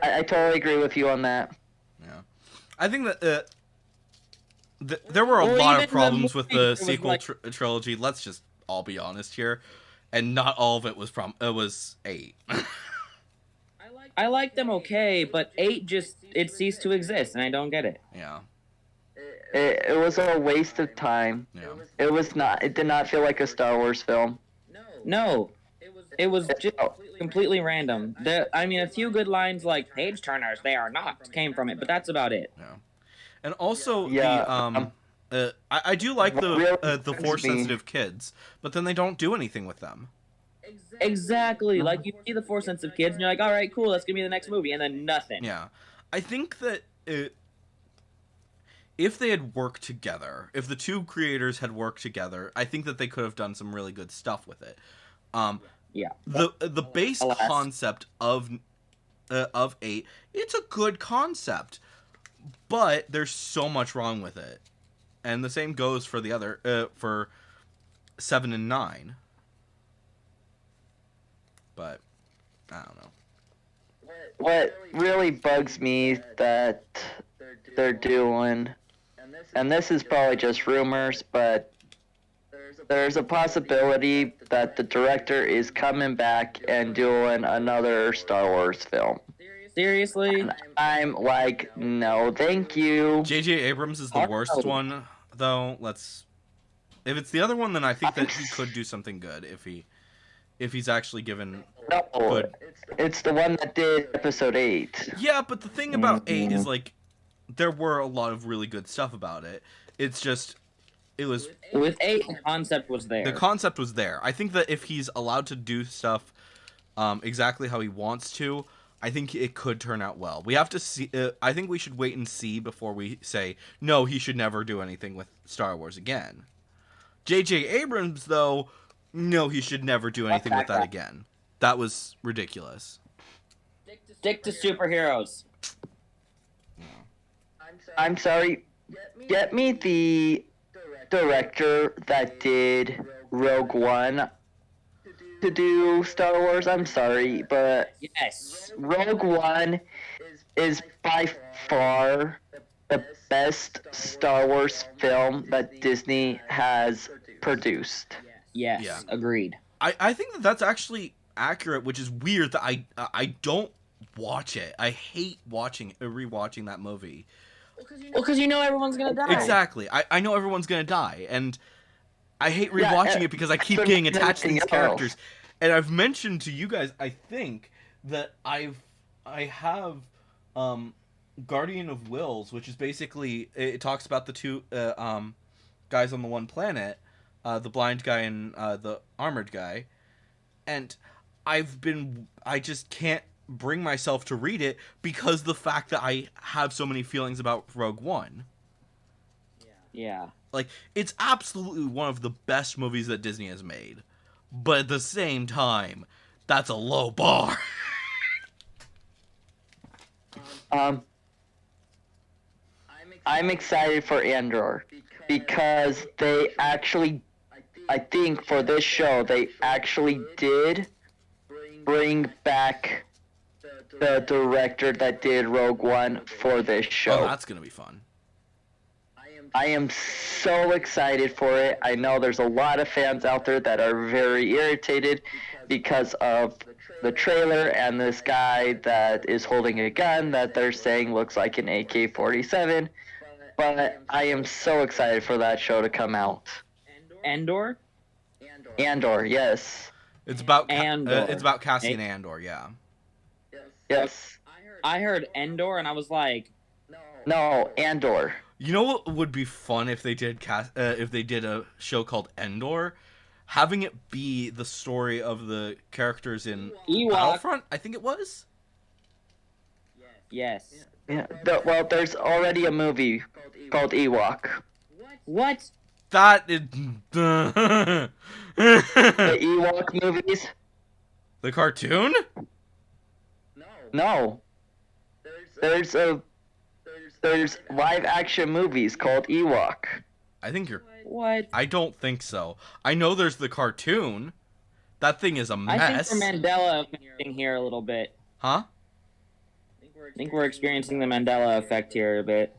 Speaker 3: I totally agree with you on that.
Speaker 1: Yeah, I think that there were a
Speaker 2: Well,
Speaker 1: lot
Speaker 2: even
Speaker 1: of problems
Speaker 2: the
Speaker 1: with
Speaker 2: movie,
Speaker 1: the
Speaker 2: it was
Speaker 1: sequel
Speaker 2: like-
Speaker 1: trilogy. Let's just all be honest here, and not all of it was was 8.
Speaker 2: I like them okay, but 8 just it ceased to exist, and I don't get it.
Speaker 1: Yeah,
Speaker 3: It was a waste of time.
Speaker 1: yeah.
Speaker 3: It was not. It did not feel like a Star Wars film.
Speaker 2: No, it was just completely random. I mean, a few good lines like "page turners, they are not" came from it, but that's about it.
Speaker 1: And also
Speaker 3: Yeah,
Speaker 1: I do like
Speaker 3: what really
Speaker 1: the
Speaker 3: offends
Speaker 1: force
Speaker 3: me-
Speaker 1: sensitive kids, but then they don't do anything with them.
Speaker 2: Exactly. Like you see the Force sensitive kids, and you're like, "All right, cool, that's gonna be the next movie," and then nothing.
Speaker 1: Yeah, I think that if they had worked together, if the two creators had worked together, I think that they could have done some really good stuff with it.
Speaker 2: Yeah.
Speaker 1: The base
Speaker 2: Alas.
Speaker 1: concept of 8, it's a good concept, but there's so much wrong with it, and the same goes for the other for 7 and 9. but I don't know.
Speaker 3: What really bugs me that they're doing, and this is probably just rumors, but there's a possibility that the director is coming back and doing another Star Wars film.
Speaker 2: Seriously?
Speaker 3: And I'm like, no, thank you.
Speaker 1: J.J. Abrams is the
Speaker 2: Oh.
Speaker 1: worst one, though. If it's the other one, then I think that he could do something good if he's actually given
Speaker 3: No,
Speaker 1: good.
Speaker 3: it's the one that did episode 8.
Speaker 1: Yeah, but the thing about 8 is like there were a lot of really good stuff about it. It's just it was
Speaker 2: With 8, the concept was there.
Speaker 1: the concept was there. I think that if he's allowed to do stuff exactly how he wants to, I think it could turn out well. We have to see. I think we should wait and see before we say no. He should never do anything with Star Wars again. J.J. Abrams, though, no, he should never do anything with that again. That was ridiculous.
Speaker 2: Stick to superheroes.
Speaker 3: I'm sorry, get me the director that did Rogue One to do Star Wars. I'm sorry, but
Speaker 2: Yes.
Speaker 3: Rogue One is by far the best Star Wars film that Disney has produced.
Speaker 2: Yes.
Speaker 1: Yeah.
Speaker 2: Agreed.
Speaker 1: I think that that's actually accurate, which is weird that I don't watch it. I hate rewatching that movie.
Speaker 2: Well, because you know everyone's gonna die.
Speaker 1: Exactly. I know everyone's gonna die, and I hate
Speaker 3: Yeah,
Speaker 1: rewatching it because I keep
Speaker 3: so
Speaker 1: getting attached to these
Speaker 3: nothing else.
Speaker 1: characters. And I've mentioned to you guys, I think, that I have Guardian of Wills, which is basically it talks about the two guys on the one planet, the blind guy and the armored guy, and I just can't bring myself to read it because the fact that I have so many feelings about Rogue One.
Speaker 2: Yeah.
Speaker 1: Like, it's absolutely one of the best movies that Disney has made. But at the same time, that's a low bar.
Speaker 3: I'm excited for Andor because they actually, I think for this show, they actually did bring back the director that did Rogue One for this show.
Speaker 1: Oh, that's gonna be fun.
Speaker 3: I am so excited for it. I know there's a lot of fans out there that are very irritated because of the trailer and this guy that is holding a gun that they're saying looks like an AK-47. But I am so excited for that show to come out.
Speaker 2: Andor?
Speaker 3: Andor, yes.
Speaker 1: It's about
Speaker 2: Andor.
Speaker 1: it's about Cassian Andor, yeah.
Speaker 3: Yes.
Speaker 2: I heard Endor and I was like,
Speaker 3: No, Andor.
Speaker 1: You know what would be fun if they did a show called Endor, having it be the story of the characters in
Speaker 2: Ewok.
Speaker 1: Battlefront. I think it was.
Speaker 2: Yes.
Speaker 3: Yeah. Well, there's already a movie called Ewok.
Speaker 2: What?
Speaker 1: That is
Speaker 3: The Ewok movies?
Speaker 1: the cartoon.
Speaker 3: No. There's live action movies called Ewok.
Speaker 1: I think you're.
Speaker 2: What?
Speaker 1: I don't think so. I know there's the cartoon. That thing is a
Speaker 2: I
Speaker 1: mess.
Speaker 2: think we're Mandela effecting here a little bit.
Speaker 1: Huh?
Speaker 2: I think we're experiencing the Mandela effect here a bit.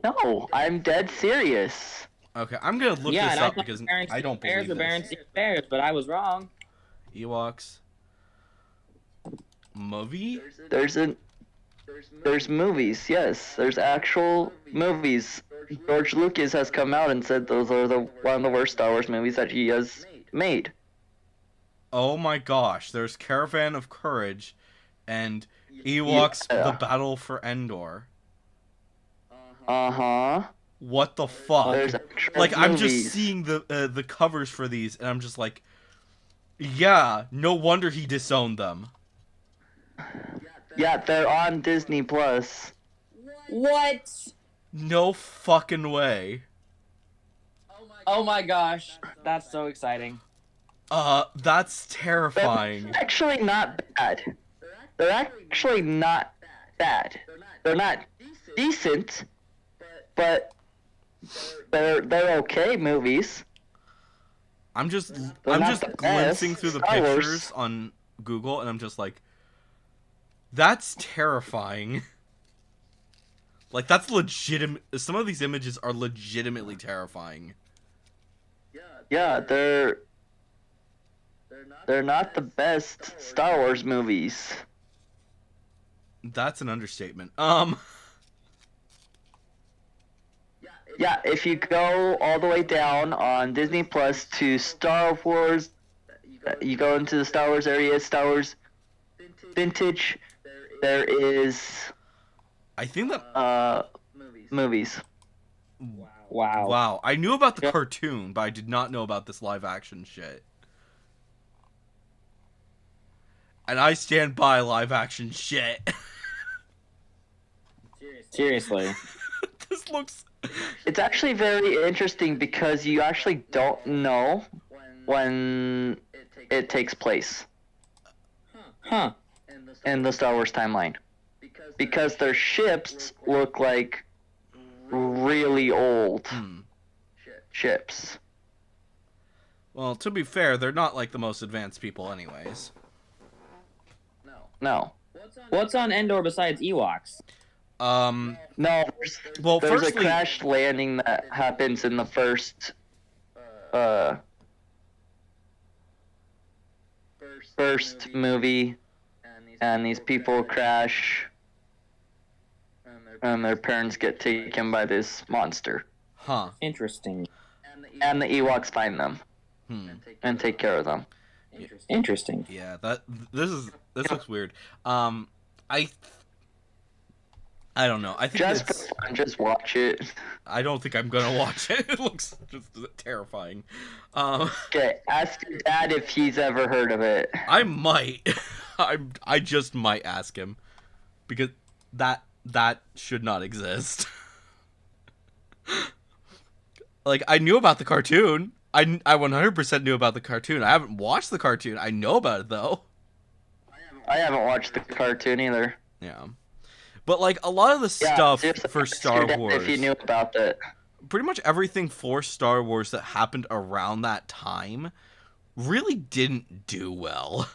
Speaker 3: No, I'm dead serious.
Speaker 1: Okay, I'm gonna look
Speaker 2: yeah,
Speaker 1: this
Speaker 2: and I
Speaker 1: up
Speaker 2: thought
Speaker 1: because
Speaker 2: Bears
Speaker 1: I don't
Speaker 2: Bears
Speaker 1: believe
Speaker 2: the Bears
Speaker 1: this.
Speaker 2: see Bears, but I was wrong.
Speaker 1: Ewoks movie.
Speaker 3: There's movies, yes. There's actual movies. George Lucas has come out and said those are one of the worst Star Wars movies that he has made.
Speaker 1: Oh my gosh! There's Caravan of Courage, and Ewoks:
Speaker 3: Yeah.
Speaker 1: The Battle for Endor.
Speaker 3: Uh-huh.
Speaker 1: What the fuck?
Speaker 3: There's actual
Speaker 1: Like, I'm
Speaker 3: movies.
Speaker 1: just seeing the covers for these, and I'm just like, yeah, no wonder he disowned them.
Speaker 3: Yeah, they're on Disney Plus.
Speaker 2: What?
Speaker 1: No fucking way.
Speaker 2: Oh my gosh, that's so exciting.
Speaker 1: That's terrifying.
Speaker 3: They're actually not bad. They're actually not bad. They're not decent, but they're okay movies.
Speaker 1: I'm just
Speaker 3: They're not
Speaker 1: just
Speaker 3: the
Speaker 1: glimpsing
Speaker 3: best
Speaker 1: through the
Speaker 3: Star Wars.
Speaker 1: pictures on Google, and I'm just like, that's terrifying. Like, that's legitimate. Some of these images are legitimately terrifying.
Speaker 3: Yeah, they're not the best Star Wars movies.
Speaker 1: That's an understatement.
Speaker 3: Yeah, if you go all the way down on Disney Plus to Star Wars, you go into the Star Wars area, Star Wars Vintage, there is
Speaker 1: I think that
Speaker 3: movies.
Speaker 2: Wow.
Speaker 1: Wow, I knew about the
Speaker 2: Yeah.
Speaker 1: cartoon, but I did not know about this live action shit. And I stand by live action shit.
Speaker 2: Seriously.
Speaker 1: This looks.
Speaker 3: It's actually very interesting because you actually don't know when it takes place
Speaker 2: Huh.
Speaker 3: in the Star Wars timeline. Because their ships look like really old ships.
Speaker 1: Well, to be fair, they're not like the most advanced people, anyways.
Speaker 3: No.
Speaker 2: What's on Endor besides Ewoks?
Speaker 3: No,
Speaker 1: Well,
Speaker 3: there's a
Speaker 1: firstly,
Speaker 3: crash landing that happens in the first movie, and these people crash, and their parents get taken by this monster,
Speaker 1: huh?
Speaker 2: Interesting.
Speaker 3: and the Ewoks find them and take care of them.
Speaker 2: Interesting.
Speaker 1: Yeah, this looks weird. I don't know. I think
Speaker 3: Just for
Speaker 1: it's.
Speaker 3: fun, just watch it.
Speaker 1: I don't think I'm gonna watch it. It looks just terrifying.
Speaker 3: Okay, ask your dad if he's ever heard of it.
Speaker 1: I might. I just might ask him, because that should not exist. Like, I knew about the cartoon. I 100% knew about the cartoon. I haven't watched the cartoon. I know about it though.
Speaker 3: I haven't watched the cartoon either.
Speaker 1: Yeah. But like a lot of the stuff
Speaker 3: just
Speaker 1: for
Speaker 3: ask
Speaker 1: Star
Speaker 3: your dad
Speaker 1: Wars,
Speaker 3: if you knew about that.
Speaker 1: pretty much everything for Star Wars that happened around that time really didn't do well.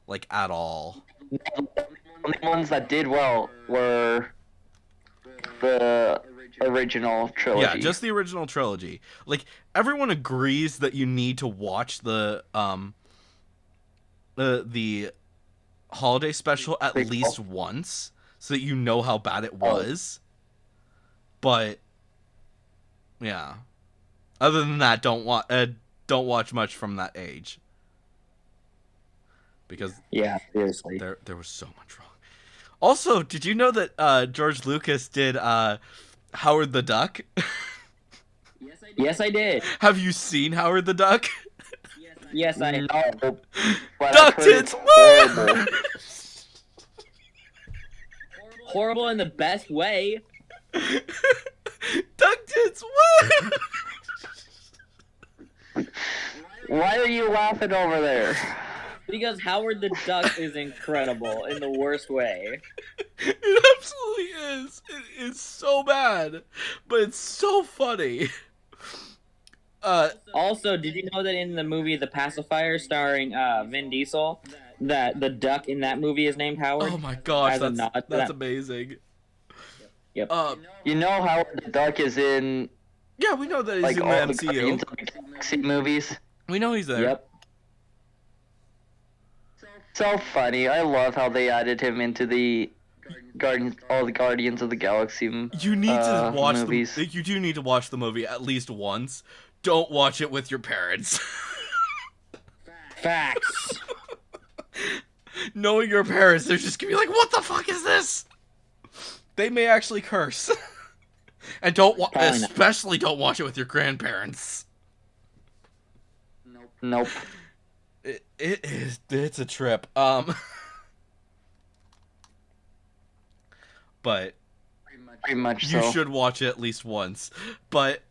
Speaker 1: Like, at all.
Speaker 3: The only ones that did well were the original trilogy.
Speaker 1: Yeah, just the original trilogy. Like, everyone agrees that you need to watch the holiday special at
Speaker 3: Prequel.
Speaker 1: least once so that you know how bad it was. But yeah. Other than that, don't watch much from that age. Because
Speaker 2: Yeah, seriously.
Speaker 1: there was so much wrong. Also, did you know that George Lucas did Howard the Duck?
Speaker 2: Yes, I did.
Speaker 1: Have you seen Howard the Duck?
Speaker 2: Yes, I
Speaker 3: No, but I've
Speaker 1: Duck
Speaker 3: heard
Speaker 1: tits!
Speaker 3: it's horrible.
Speaker 2: Horrible in the best way.
Speaker 1: Duck tits!
Speaker 3: Why are you laughing over there?
Speaker 2: Because Howard the Duck is incredible in the worst way.
Speaker 1: It absolutely is. It is so bad, but it's so funny.
Speaker 2: Also, did you know that in the movie The Pacifier starring Vin Diesel, that the duck in that movie is named Howard?
Speaker 1: Oh my gosh,
Speaker 2: As a nod to
Speaker 1: that's
Speaker 2: that.
Speaker 1: amazing.
Speaker 2: Yep.
Speaker 3: You know Howard the Duck is in
Speaker 1: Yeah, we know that he's
Speaker 3: like
Speaker 1: in
Speaker 3: all
Speaker 1: the
Speaker 3: the
Speaker 1: MCU.
Speaker 3: Guardians of the Galaxy movies.
Speaker 1: We know he's there.
Speaker 2: Yep.
Speaker 3: So funny. I love how they added him into the all the Guardians of the Galaxy.
Speaker 1: You need to watch
Speaker 3: movies.
Speaker 1: You do need to watch the movie at least once. Don't watch it with your parents.
Speaker 2: Facts.
Speaker 1: Knowing your parents, they're just gonna be like, "What the fuck is this?" They may actually curse. And
Speaker 2: Probably not.
Speaker 1: especially don't watch it with your grandparents.
Speaker 3: Nope.
Speaker 1: It's a trip. But
Speaker 3: Pretty much
Speaker 1: you
Speaker 3: so.
Speaker 1: should watch it at least once. But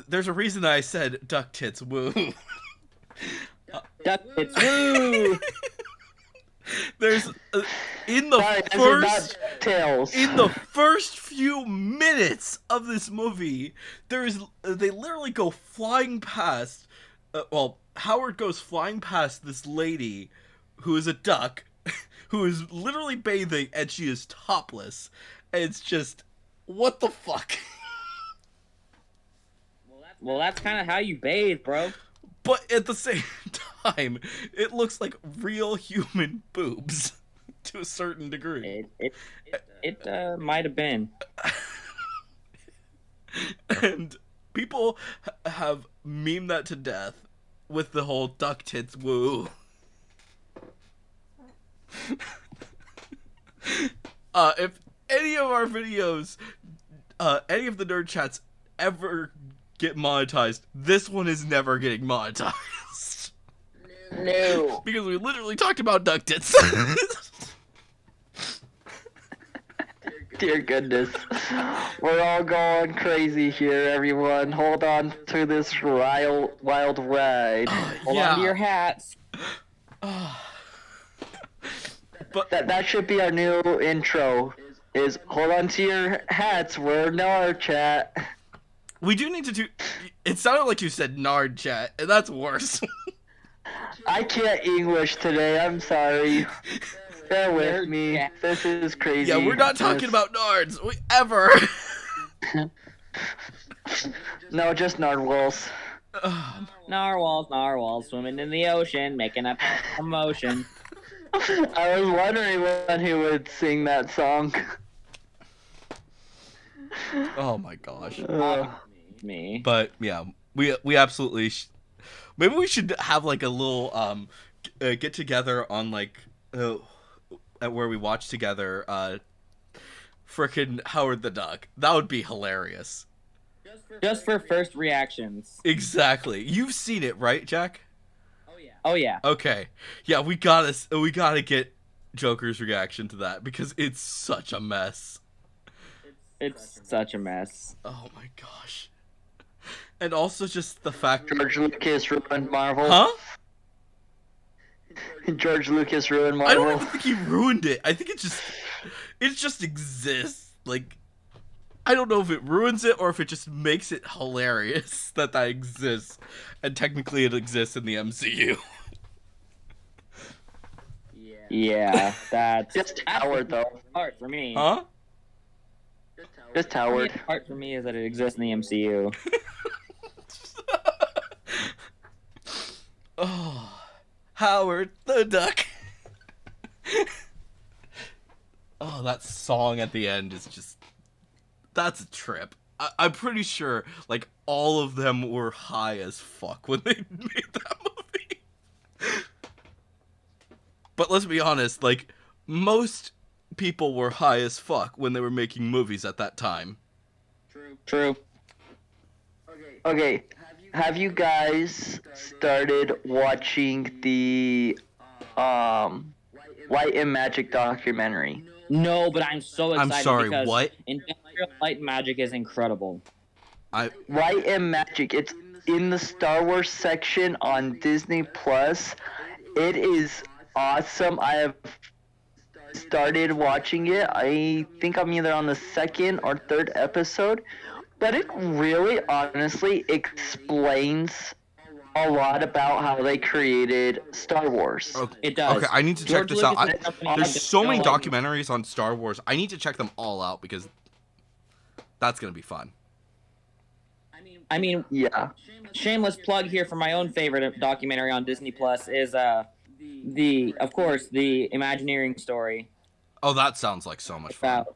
Speaker 1: there's a reason that I said duck tits woo.
Speaker 2: Duck tits. Woo!
Speaker 1: There's in the
Speaker 3: Sorry, this is
Speaker 1: first
Speaker 3: not Tails.
Speaker 1: in the first few minutes of this movie, they literally go flying past. Howard goes flying past this lady who is a duck, who is literally bathing, and she is topless. And it's just, what the fuck?
Speaker 2: Well, that's kind of how you bathe, bro.
Speaker 1: But at the same time, it looks like real human boobs to a certain degree.
Speaker 2: It might have been.
Speaker 1: And people have memed that to death with the whole duck tits woo. If any of our videos, any of the nerd chats ever get monetized, this one is never getting monetized.
Speaker 3: No.
Speaker 1: Because we literally talked about duck tits.
Speaker 3: Dear goodness. We're all going crazy here, everyone. Hold on to this wild ride.
Speaker 2: Hold on to your hats.
Speaker 1: But
Speaker 3: That should be our new intro. Is hold on to your hats. We're Nard Chat.
Speaker 1: we do need to do. It sounded like you said Nard chat, and that's worse.
Speaker 3: I can't English today. I'm sorry. Bear with me. This is crazy.
Speaker 1: Yeah, we're not talking about Nards ever.
Speaker 3: No, just narwhals.
Speaker 2: Narwhals swimming in the ocean, making a commotion.
Speaker 3: I was wondering when he would sing that song.
Speaker 1: Oh my gosh.
Speaker 2: Me.
Speaker 1: But yeah, we absolutely. Maybe we should have like a little get together on like at where we watch together. Frickin' Howard the Duck. That would be hilarious.
Speaker 2: Just for first reactions.
Speaker 1: Exactly. You've seen it, right, Jack?
Speaker 2: Oh yeah.
Speaker 1: Okay. Yeah, we gotta get Joker's reaction to that because it's such a mess.
Speaker 2: It's such a mess.
Speaker 1: Oh my gosh. And also just the fact
Speaker 3: George Lucas ruined Marvel.
Speaker 1: Huh?
Speaker 3: George Lucas ruined
Speaker 1: I don't
Speaker 3: Marvel.
Speaker 1: even think he ruined it. I think it just exists. Like, I don't know if it ruins it or if it just makes it hilarious that exists. And technically it exists in the MCU.
Speaker 2: Yeah, that's
Speaker 3: Just Howard though.
Speaker 2: part for me.
Speaker 1: Huh?
Speaker 3: Just Howard.
Speaker 2: The part for me is that it exists in the MCU.
Speaker 1: Oh, Howard the Duck. Oh, that song at the end is just... That's a trip. I'm pretty sure, like, all of them were high as fuck when they made that movie. But let's be honest, like, most people were high as fuck when they were making movies at that time.
Speaker 2: True.
Speaker 3: Okay, have you guys started watching the Light and Magic documentary?
Speaker 2: No, but I'm so excited
Speaker 1: I'm sorry,
Speaker 2: because
Speaker 1: what?
Speaker 2: Industrial Light and Magic is incredible.
Speaker 3: Light and Magic. It's in the Star Wars section on Disney Plus. It is awesome. I have started watching it. I think I'm either on the second or third episode, but it really honestly explains a lot about how they created Star Wars.
Speaker 1: Okay.
Speaker 2: It does.
Speaker 1: Okay, I need to check
Speaker 2: George
Speaker 1: this out.
Speaker 2: Lucas is something
Speaker 1: There's
Speaker 2: that
Speaker 1: so many
Speaker 2: no one-
Speaker 1: documentaries on Star Wars. I need to check them all out because that's gonna be fun.
Speaker 2: I mean,
Speaker 3: Yeah.
Speaker 2: shameless plug here for my own favorite documentary on Disney Plus is of course, the Imagineering story.
Speaker 1: Oh, that sounds like so much fun.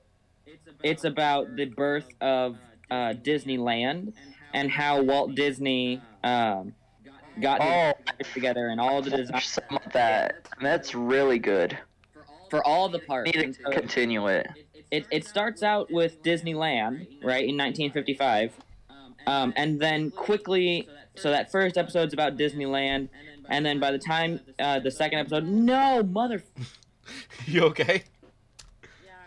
Speaker 2: It's about the birth of Disneyland and how Walt Disney got
Speaker 3: Oh,
Speaker 2: his together and all the design
Speaker 3: some of that. That's really good.
Speaker 2: for all the parks.
Speaker 3: Need
Speaker 2: And
Speaker 3: to
Speaker 2: so
Speaker 3: continue it.
Speaker 2: it starts out with Disneyland, right, in 1955. And then quickly, so that first episode's about Disneyland, and then by the time the second episode, no, mother...
Speaker 1: You okay?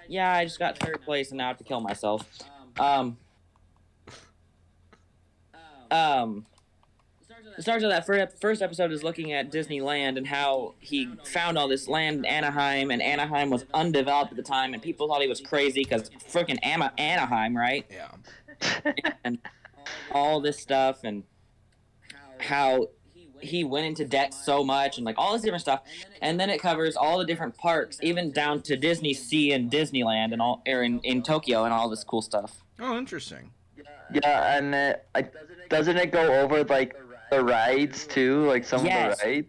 Speaker 2: Yeah, I just got third place and now I have to kill myself. The start of that first episode is looking at Disneyland and how he found all this land in Anaheim, and Anaheim was undeveloped at the time, and people thought he was crazy because freaking Anaheim, right?
Speaker 1: Yeah.
Speaker 2: And all this stuff, and how he went into debt so much and like all this different stuff, and then it covers all the different parks, even down to Disney Sea and Disneyland and all, or in Tokyo and all this cool stuff.
Speaker 1: Oh, interesting.
Speaker 3: Yeah, and doesn't it go over like the rides too, like some
Speaker 2: Yes.
Speaker 3: of the rides,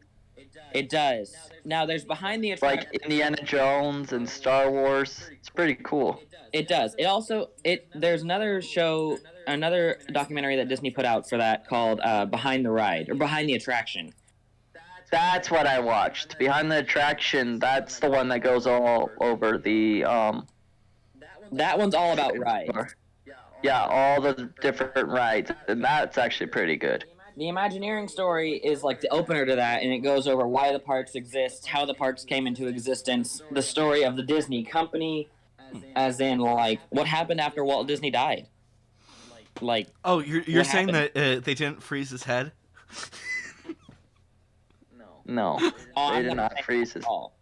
Speaker 2: It does. Now there's behind the attraction.
Speaker 3: like Indiana Jones and Star Wars. It's pretty cool.
Speaker 2: It does. It also there's another show, another documentary that Disney put out for that called Behind the Ride or Behind the Attraction.
Speaker 3: That's what I watched. Behind the Attraction, that's the one that goes all over the
Speaker 2: That one's all about rides.
Speaker 3: Yeah, all the different rides, and that's actually pretty good.
Speaker 2: The Imagineering story is like the opener to that, and it goes over why the parks exist, how the parks came into existence, the story of the Disney company, as in like what happened after Walt Disney died. Like,
Speaker 1: Oh, you're
Speaker 2: What
Speaker 1: saying
Speaker 2: happened?
Speaker 1: that they didn't freeze his head?
Speaker 3: No,
Speaker 2: oh,
Speaker 3: they
Speaker 2: I'm
Speaker 3: did
Speaker 2: not
Speaker 3: not
Speaker 2: saying
Speaker 3: freeze
Speaker 2: at
Speaker 3: his.
Speaker 2: all.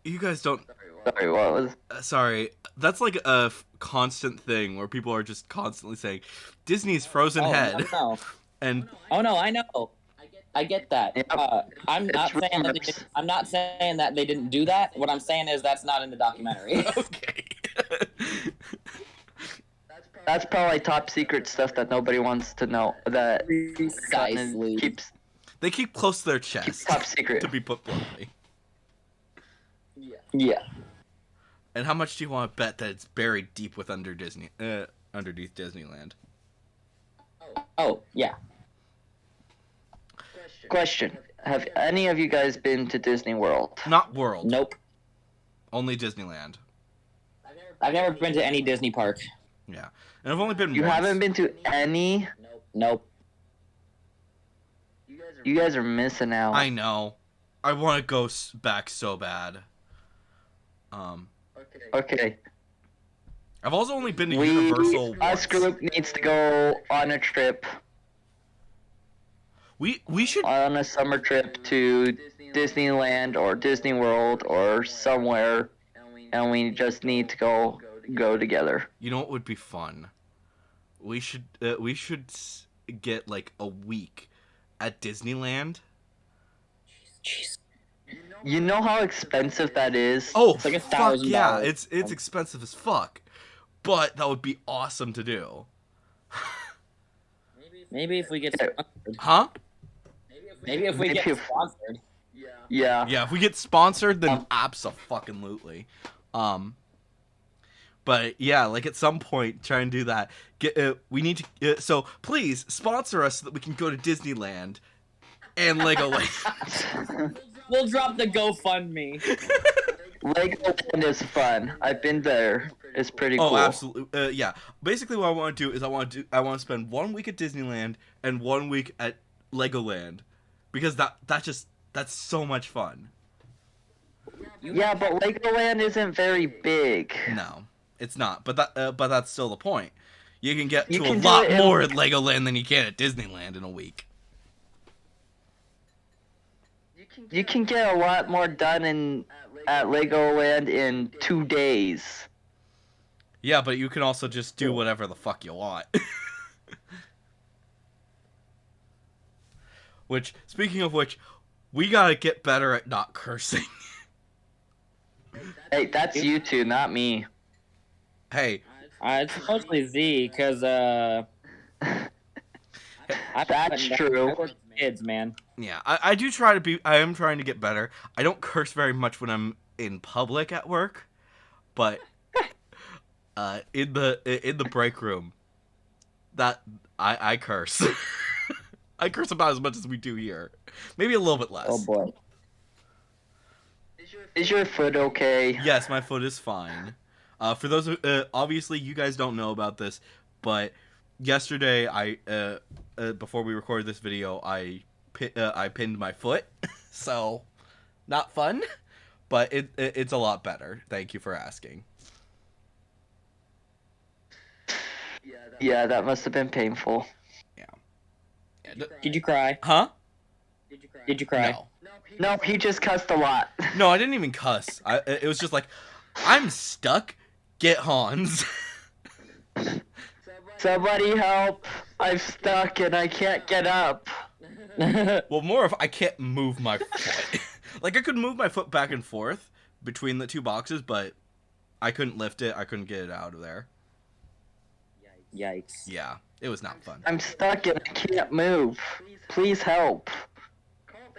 Speaker 1: You guys don't.
Speaker 3: Sorry, what was?
Speaker 1: Sorry, that's like a constant thing where people are just constantly saying Disney's frozen head,
Speaker 2: No.
Speaker 1: and
Speaker 2: Oh no, I know. I get that.
Speaker 3: Yep.
Speaker 2: I'm not
Speaker 3: It's
Speaker 2: saying that
Speaker 3: rumors.
Speaker 2: I'm not saying that they didn't do that. What I'm saying is that's not in the documentary.
Speaker 1: okay.
Speaker 3: That's probably top secret stuff that nobody wants to know. That
Speaker 2: Precisely.
Speaker 3: keeps
Speaker 1: They keep close to their chest,
Speaker 3: top secret.
Speaker 1: to be put bluntly.
Speaker 2: Yeah.
Speaker 1: And how much do you want to bet that it's buried deep with underneath Disneyland?
Speaker 2: Oh yeah.
Speaker 3: Question: have any of you guys been to Disney World?
Speaker 1: Not World,
Speaker 2: Nope.
Speaker 1: only Disneyland.
Speaker 2: I've never been to any Disney park.
Speaker 1: Yeah, and I've only been.
Speaker 3: You
Speaker 1: once.
Speaker 3: haven't been to any?
Speaker 2: Nope.
Speaker 3: You guys are missing out.
Speaker 1: I know. I want to go back so bad.
Speaker 3: Okay.
Speaker 1: I've also only been to Universal
Speaker 3: Us
Speaker 1: once.
Speaker 3: group needs to go on a trip,
Speaker 1: We should.
Speaker 3: on a summer trip to Disneyland or Disney World or somewhere, and we just need to go together.
Speaker 1: You know what would be fun? We should get like a week at Disneyland.
Speaker 2: Jeez.
Speaker 3: You know how expensive that is?
Speaker 1: Oh,
Speaker 2: It's like
Speaker 1: fuck yeah!
Speaker 2: $1,000.
Speaker 1: It's expensive as fuck, but that would be awesome to do.
Speaker 2: Maybe if we get sponsored.
Speaker 1: Huh?
Speaker 2: Maybe if we
Speaker 3: Maybe
Speaker 2: get
Speaker 3: if-
Speaker 2: sponsored.
Speaker 3: Yeah.
Speaker 1: Yeah, if we get sponsored, then abso-fucking-lutely. But yeah, like at some point, try and do that. We need to. So please sponsor us so that we can go to Disneyland and Legoland.
Speaker 2: We'll drop the GoFundMe.
Speaker 3: Legoland is fun. I've been there. It's pretty cool.
Speaker 1: Oh, absolutely. Yeah. Basically, what I want to do is I want to spend 1 week at Disneyland and 1 week at Legoland, because that's so much fun.
Speaker 3: Yeah, but Legoland isn't very big.
Speaker 1: No, it's not. But that's still the point. You can get
Speaker 3: You
Speaker 1: to a
Speaker 3: can do
Speaker 1: lot
Speaker 3: it in-
Speaker 1: more at Legoland than you can at Disneyland in a week.
Speaker 3: You can get a lot more done at Legoland in 2 days.
Speaker 1: Yeah, but you can also just do whatever the fuck you want. Which, speaking of which, we gotta get better at not cursing.
Speaker 3: Hey, that's you two, not me.
Speaker 1: Hey,
Speaker 2: It's mostly Z, because
Speaker 3: That's true.
Speaker 2: I work with kids, man.
Speaker 1: yeah, I do try to be. I am trying to get better. I don't curse very much when I'm in public at work, but in the break room, that I curse. I curse about as much as we do here. Maybe a little bit less.
Speaker 2: Oh boy.
Speaker 3: Is your foot okay?
Speaker 1: Yes, my foot is fine. For those, obviously you guys don't know about this, but yesterday before we recorded this video, I pinned my foot, so not fun, but it's a lot better. Thank you for asking.
Speaker 3: Yeah, that must have been painful.
Speaker 2: Did you cry?
Speaker 1: Huh?
Speaker 2: Did you cry?
Speaker 1: No.
Speaker 3: No, he just cussed a lot.
Speaker 1: No, I didn't even cuss. It was just like, I'm stuck. Get Hans.
Speaker 3: Somebody help! I'm stuck and I can't get up.
Speaker 1: Well, more of I can't move my foot. Like I could move my foot back and forth between the two boxes, but I couldn't lift it. I couldn't get it out of there.
Speaker 2: Yikes.
Speaker 1: Yeah, it was not fun.
Speaker 3: I'm stuck and I can't move. Please help.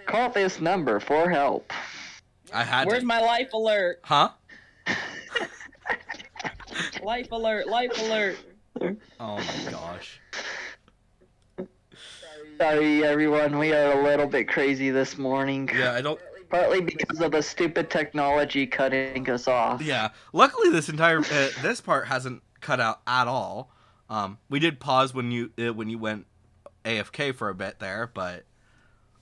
Speaker 3: Call this number for help.
Speaker 1: I had
Speaker 2: Where's
Speaker 1: to.
Speaker 2: my life alert?
Speaker 1: Huh?
Speaker 2: Life alert! Life alert!
Speaker 1: Oh my gosh.
Speaker 3: Sorry, everyone. We are a little bit crazy this morning.
Speaker 1: Yeah, I don't.
Speaker 3: Partly because of the stupid technology cutting us off.
Speaker 1: Yeah. Luckily, this entire this part hasn't cut out at all. We did pause when you went AFK for a bit there, but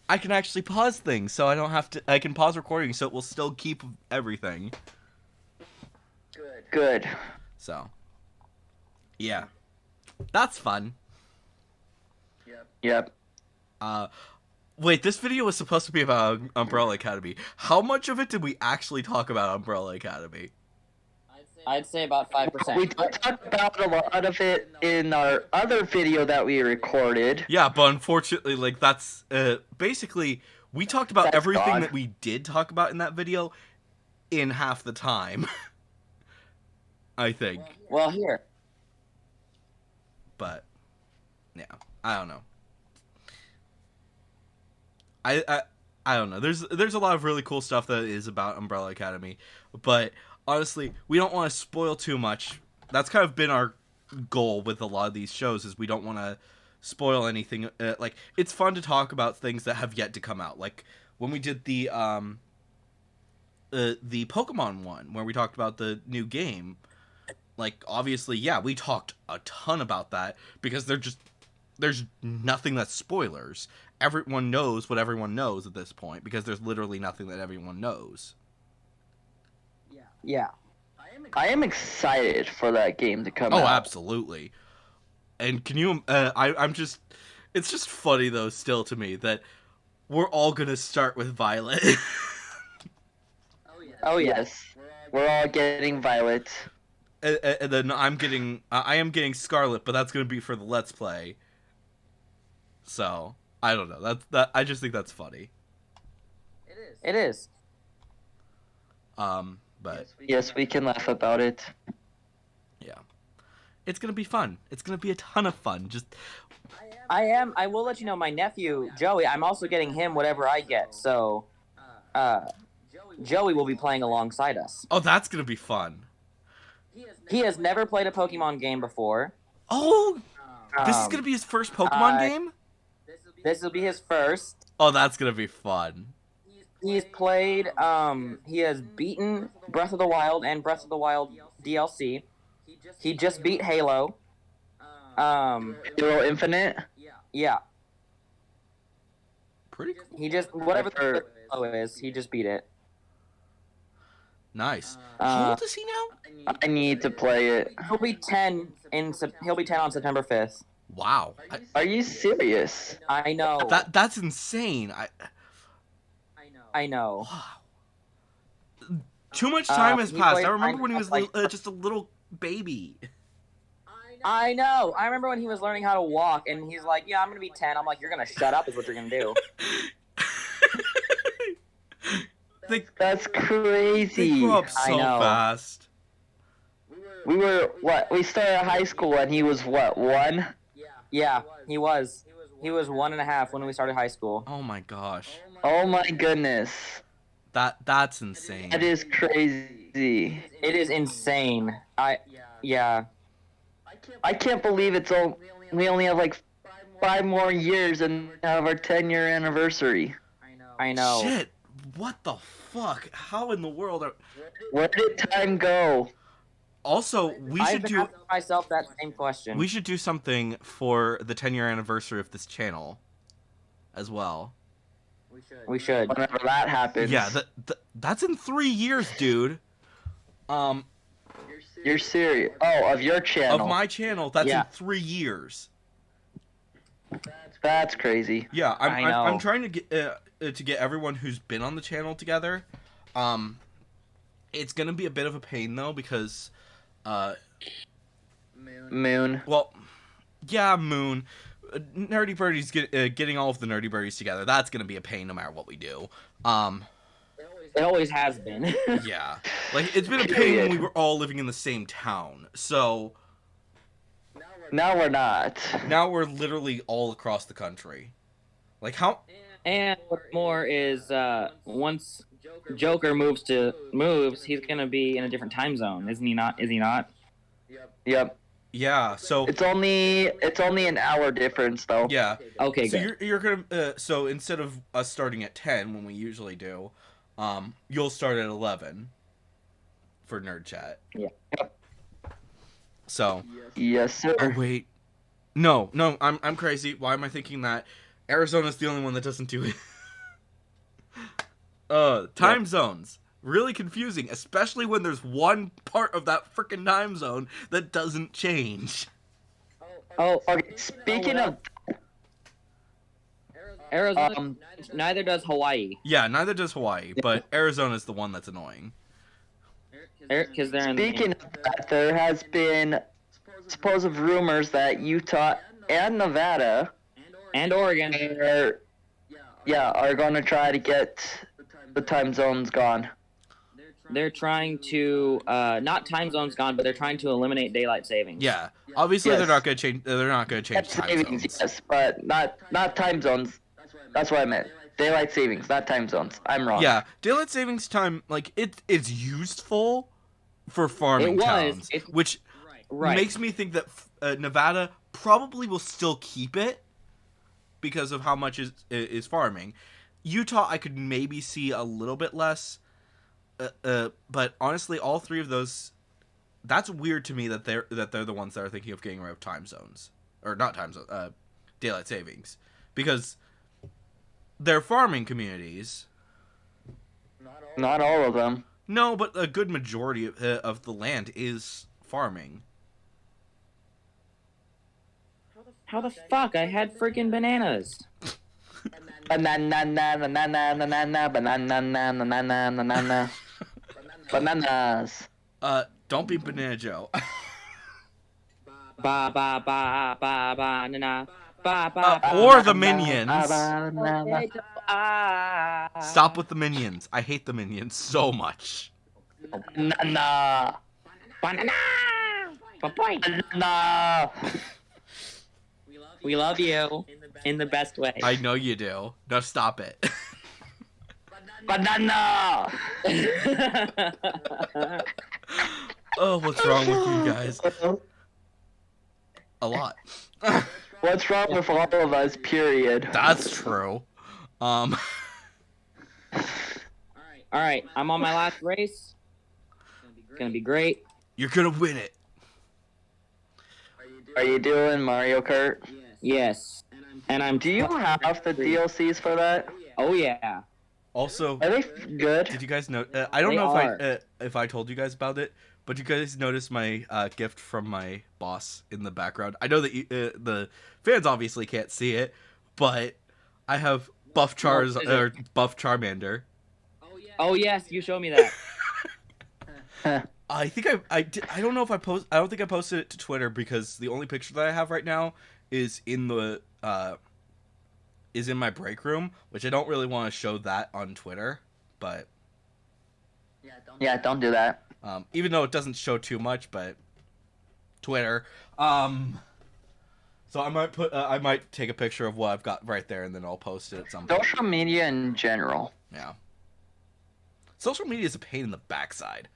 Speaker 1: I can actually pause things, so I don't have to. I can pause recording, so it will still keep everything.
Speaker 3: Good.
Speaker 1: So, yeah, that's fun.
Speaker 3: Yep.
Speaker 1: Wait, this video was supposed to be about Umbrella Academy. How much of it did we actually talk about Umbrella Academy?
Speaker 2: I'd say about 5%.
Speaker 3: We talked about a lot of it in our other video that we recorded.
Speaker 1: Yeah, but unfortunately, like that's basically we talked about
Speaker 3: That's
Speaker 1: everything
Speaker 3: gone.
Speaker 1: that we did talk about in that video in half the time. I think,
Speaker 2: Well, here.
Speaker 1: but yeah, I don't know. I don't know. There's a lot of really cool stuff that is about Umbrella Academy, but honestly, we don't want to spoil too much. That's kind of been our goal with a lot of these shows is we don't want to spoil anything. Like it's fun to talk about things that have yet to come out. Like when we did the Pokemon one where we talked about the new game. Like obviously, yeah, we talked a ton about that because there's nothing that's spoilers. Everyone knows what everyone knows at this point because there's literally nothing that everyone knows.
Speaker 2: Yeah.
Speaker 3: I am excited for that game to come
Speaker 1: Oh,
Speaker 3: out.
Speaker 1: absolutely. And can you? I'm just. It's just funny though, still to me that we're all gonna start with Violet.
Speaker 2: Oh, yeah.
Speaker 3: Yes. We're all getting Violet.
Speaker 1: And then I am getting Scarlet, but that's gonna be for the Let's Play. So I don't know. I just think that's funny.
Speaker 2: It is.
Speaker 1: But
Speaker 3: Yes, we can laugh about it.
Speaker 1: yeah, it's gonna be fun. It's gonna be a ton of fun. Just
Speaker 2: I will let you know, my nephew, Joey, I'm also getting him whatever I get. So, Joey will be playing alongside us.
Speaker 1: oh, that's gonna be fun.
Speaker 2: He has never played a Pokemon game before.
Speaker 1: Oh, this is gonna be his first Pokemon
Speaker 2: I-
Speaker 1: game.
Speaker 2: This will be his first.
Speaker 1: Oh, that's gonna be fun.
Speaker 2: He's played, he has beaten Breath of the Wild and Breath of the Wild DLC. He just beat Halo.
Speaker 3: Halo Infinite?
Speaker 2: Yeah.
Speaker 1: Pretty cool.
Speaker 2: He just, whatever
Speaker 3: For-
Speaker 2: the Halo is, he just beat it.
Speaker 1: Nice. How
Speaker 2: Uh,
Speaker 1: old is he now?
Speaker 3: I need to play it.
Speaker 2: he'll be 10 he'll be 10 on September 5th.
Speaker 1: Wow.
Speaker 3: Are you serious?
Speaker 2: I know.
Speaker 1: That's insane.
Speaker 2: I know.
Speaker 1: Wow. Too much time has
Speaker 2: he
Speaker 1: passed.
Speaker 2: played
Speaker 1: I remember when he was
Speaker 2: Minecraft,
Speaker 1: just a little baby.
Speaker 2: I know. I remember when he was learning how to walk, and he's like, "Yeah, I'm gonna be 10." I'm like, "You're gonna shut up," is what you're gonna do.
Speaker 1: They
Speaker 3: That's crazy.
Speaker 1: grow up
Speaker 2: I
Speaker 1: so
Speaker 2: know.
Speaker 1: fast.
Speaker 3: We were, what? We started high school and he was, what, 1?
Speaker 2: Yeah, he was. He was 1.5 when we started high school.
Speaker 1: Oh my gosh.
Speaker 3: Oh my goodness.
Speaker 1: That's insane.
Speaker 3: That is crazy.
Speaker 2: It is insane. Yeah.
Speaker 3: I can't believe we only have like 5 more years and have our 10-year anniversary.
Speaker 2: I know.
Speaker 1: Shit. What the fuck? How in the world are...
Speaker 3: Where did time go?
Speaker 1: Also, we
Speaker 2: I've
Speaker 1: should
Speaker 2: been
Speaker 1: do
Speaker 2: asking myself that same question.
Speaker 1: we should do something for the 10-year anniversary of this channel as well.
Speaker 2: We should.
Speaker 3: Whenever that happens.
Speaker 1: Yeah, that's in 3 years, dude.
Speaker 3: You're serious? Oh, of your channel.
Speaker 1: Of my channel, that's
Speaker 2: Yeah.
Speaker 1: in 3 years.
Speaker 3: That's crazy.
Speaker 1: Yeah,
Speaker 2: I know.
Speaker 1: I'm trying to get everyone who's been on the channel together. It's gonna be a bit of a pain though because,
Speaker 3: Moon.
Speaker 1: well, yeah, Moon. Nerdy Birdies getting all of the Nerdy Birdies together. That's gonna be a pain no matter what we do.
Speaker 2: It always has been.
Speaker 1: Yeah, like it's been a pain when we were all living in the same town. So
Speaker 3: Now we're not.
Speaker 1: now we're literally all across the country. Like how?
Speaker 2: And what's more is once Joker moves, he's gonna be in a different time zone, isn't he not? Is he not?
Speaker 3: Yep.
Speaker 1: Yeah. So
Speaker 3: It's only an hour difference though.
Speaker 1: yeah.
Speaker 2: Okay,
Speaker 1: So
Speaker 2: good.
Speaker 1: you're gonna so instead of us starting at 10 when we usually do, you'll start at 11 for Nerd Chat.
Speaker 2: Yeah.
Speaker 1: So
Speaker 3: Yes, sir.
Speaker 1: oh wait, no, I'm crazy. Why am I thinking that? Arizona's the only one that doesn't do it. Time zones. Really confusing, especially when there's one part of that freaking time zone that doesn't change.
Speaker 2: Oh,
Speaker 3: Okay, speaking of
Speaker 2: Arizona. Neither does Hawaii.
Speaker 1: Yeah, neither does Hawaii, but Arizona's the one that's annoying.
Speaker 2: Because they're in.
Speaker 3: speaking of that, there has been supposed rumors that Utah and Nevada
Speaker 2: And Oregon.
Speaker 3: are going to try to get the time zones gone.
Speaker 2: They're trying to not time zones gone, but they're trying to eliminate daylight savings.
Speaker 1: Yeah, obviously
Speaker 3: Yes.
Speaker 1: they're not gonna change. They're not gonna change time
Speaker 3: Savings,
Speaker 1: zones.
Speaker 3: yes, but not time zones. That's what I meant. Daylight savings, not time zones. I'm wrong.
Speaker 1: Yeah, daylight savings time, like it's useful for farming
Speaker 2: It was.
Speaker 1: towns,
Speaker 2: It's-
Speaker 1: which
Speaker 2: Right.
Speaker 1: makes me think that Nevada probably will still keep it because of how much is farming. Utah, I could maybe see a little bit less, but honestly, all three of those, that's weird to me that they're the ones that are thinking of getting rid of time zones or not time zones, daylight savings, because they're farming communities.
Speaker 3: Not all of them.
Speaker 1: No, but a good majority of the land is farming.
Speaker 2: How the fuck? I had freaking bananas.
Speaker 3: Bananas.
Speaker 1: Don't be Banana Joe.
Speaker 2: Ba ba ba ba ba na na. Ba ba ba.
Speaker 1: Or the Minions.
Speaker 2: Ah.
Speaker 1: Stop with the Minions. I hate the Minions so much.
Speaker 3: Banana.
Speaker 2: Banana. Ba-boy.
Speaker 3: Banana.
Speaker 2: We love you in the best way.
Speaker 1: I know you do. Now stop it.
Speaker 3: Banana.
Speaker 1: Oh, what's wrong with you guys? A lot.
Speaker 3: What's wrong with all of us? Period.
Speaker 1: That's true.
Speaker 2: All right, I'm on my last race. It's gonna be great.
Speaker 1: You're gonna win it.
Speaker 3: Are you doing Mario Kart?
Speaker 2: Yes, and I'm.
Speaker 3: Do you have the DLCs for that?
Speaker 2: Oh yeah.
Speaker 1: Also,
Speaker 3: Are they good?
Speaker 1: did you guys know? I don't
Speaker 2: They
Speaker 1: know
Speaker 2: are.
Speaker 1: if I told you guys about it, but you guys noticed my gift from my boss in the background. I know that the fans obviously can't see it, but I have Buff
Speaker 2: What is it?
Speaker 1: Buff Charmander.
Speaker 2: Oh yes, you showed me that.
Speaker 1: I think I don't know if I don't think I posted it to Twitter because the only picture that I have right now is in the is in my break room, which I don't really want to show that on Twitter, but
Speaker 3: Yeah, don't do that.
Speaker 1: even though it doesn't show too much, but Twitter. So I might take a picture of what I've got right there and then I'll post it at some point.
Speaker 3: Social media in general.
Speaker 1: Yeah. Social media is a pain in the backside,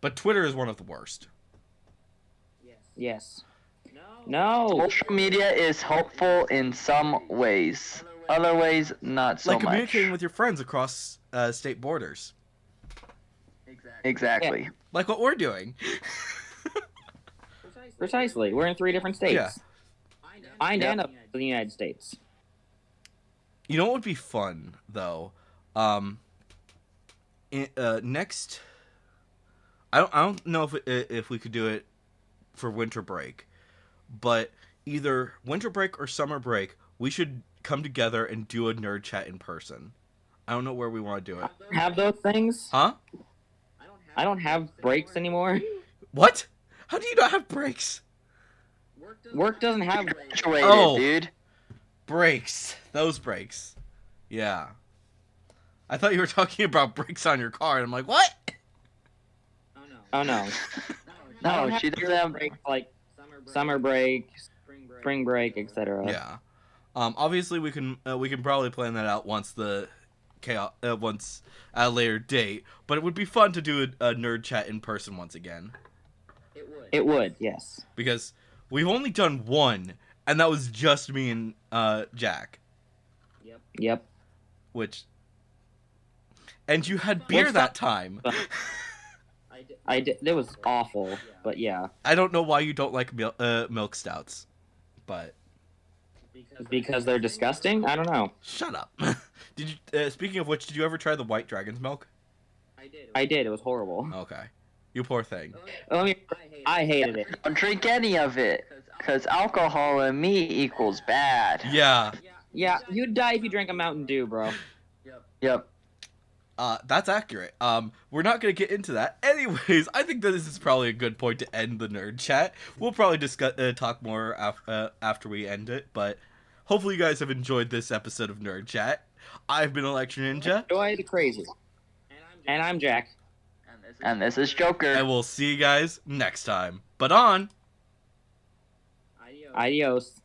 Speaker 1: but Twitter is one of the worst.
Speaker 2: Yes. No.
Speaker 3: Social media is helpful in some ways. Other ways, not so
Speaker 1: Like
Speaker 3: much.
Speaker 1: communicating with your friends across state borders,
Speaker 3: Exactly.
Speaker 1: like what we're doing.
Speaker 2: Precisely. We're in 3 different states.
Speaker 1: Yeah.
Speaker 2: And up to the United States.
Speaker 1: You know what would be fun though? Next, I don't know if we could do it for winter break, but either winter break or summer break, we should come together and do a nerd chat in person. I don't know where we want to do it.
Speaker 2: Have those things?
Speaker 1: Huh?
Speaker 2: I don't have breaks anymore.
Speaker 1: What? How do you not have breaks?
Speaker 2: Work doesn't have.
Speaker 3: Graduated,
Speaker 1: Oh.
Speaker 3: dude.
Speaker 1: Brakes. Those brakes. Yeah. I thought you were talking about brakes on your car, and I'm like, what?
Speaker 2: Oh no. I
Speaker 3: No,
Speaker 2: don't
Speaker 3: she doesn't have.
Speaker 2: break like summer break, spring break, etc.
Speaker 1: Yeah. Obviously, we can probably plan that out once once at a later date. But it would be fun to do a nerd chat in person once again.
Speaker 2: It would, yes.
Speaker 1: Because we've only done one, and that was just me and Jack.
Speaker 2: Yep.
Speaker 1: And you had beer
Speaker 2: What's
Speaker 1: that
Speaker 2: up?
Speaker 1: time.
Speaker 2: I did. It was awful, but yeah.
Speaker 1: I don't know why you don't like milk stouts, but
Speaker 2: Because they're disgusting? I don't know.
Speaker 1: shut up. Did you? Speaking of which, did you ever try the White Dragon's milk?
Speaker 2: I did. It was horrible.
Speaker 1: Okay, you poor thing.
Speaker 2: I mean, I hated it.
Speaker 3: Don't drink any of it, because alcohol in me equals bad.
Speaker 1: Yeah.
Speaker 2: Yeah, you'd die if you drank a Mountain Dew, bro.
Speaker 3: Yep.
Speaker 1: That's accurate. We're not gonna get into that. Anyways, I think that this is probably a good point to end the nerd chat. We'll probably talk more after we end it, but hopefully you guys have enjoyed this episode of Nerd Chat. I've been Electro Ninja,
Speaker 2: Joy the Crazy. And I'm Jack.
Speaker 3: And this is Joker.
Speaker 1: and we'll see you guys next time. But on.
Speaker 2: Adios.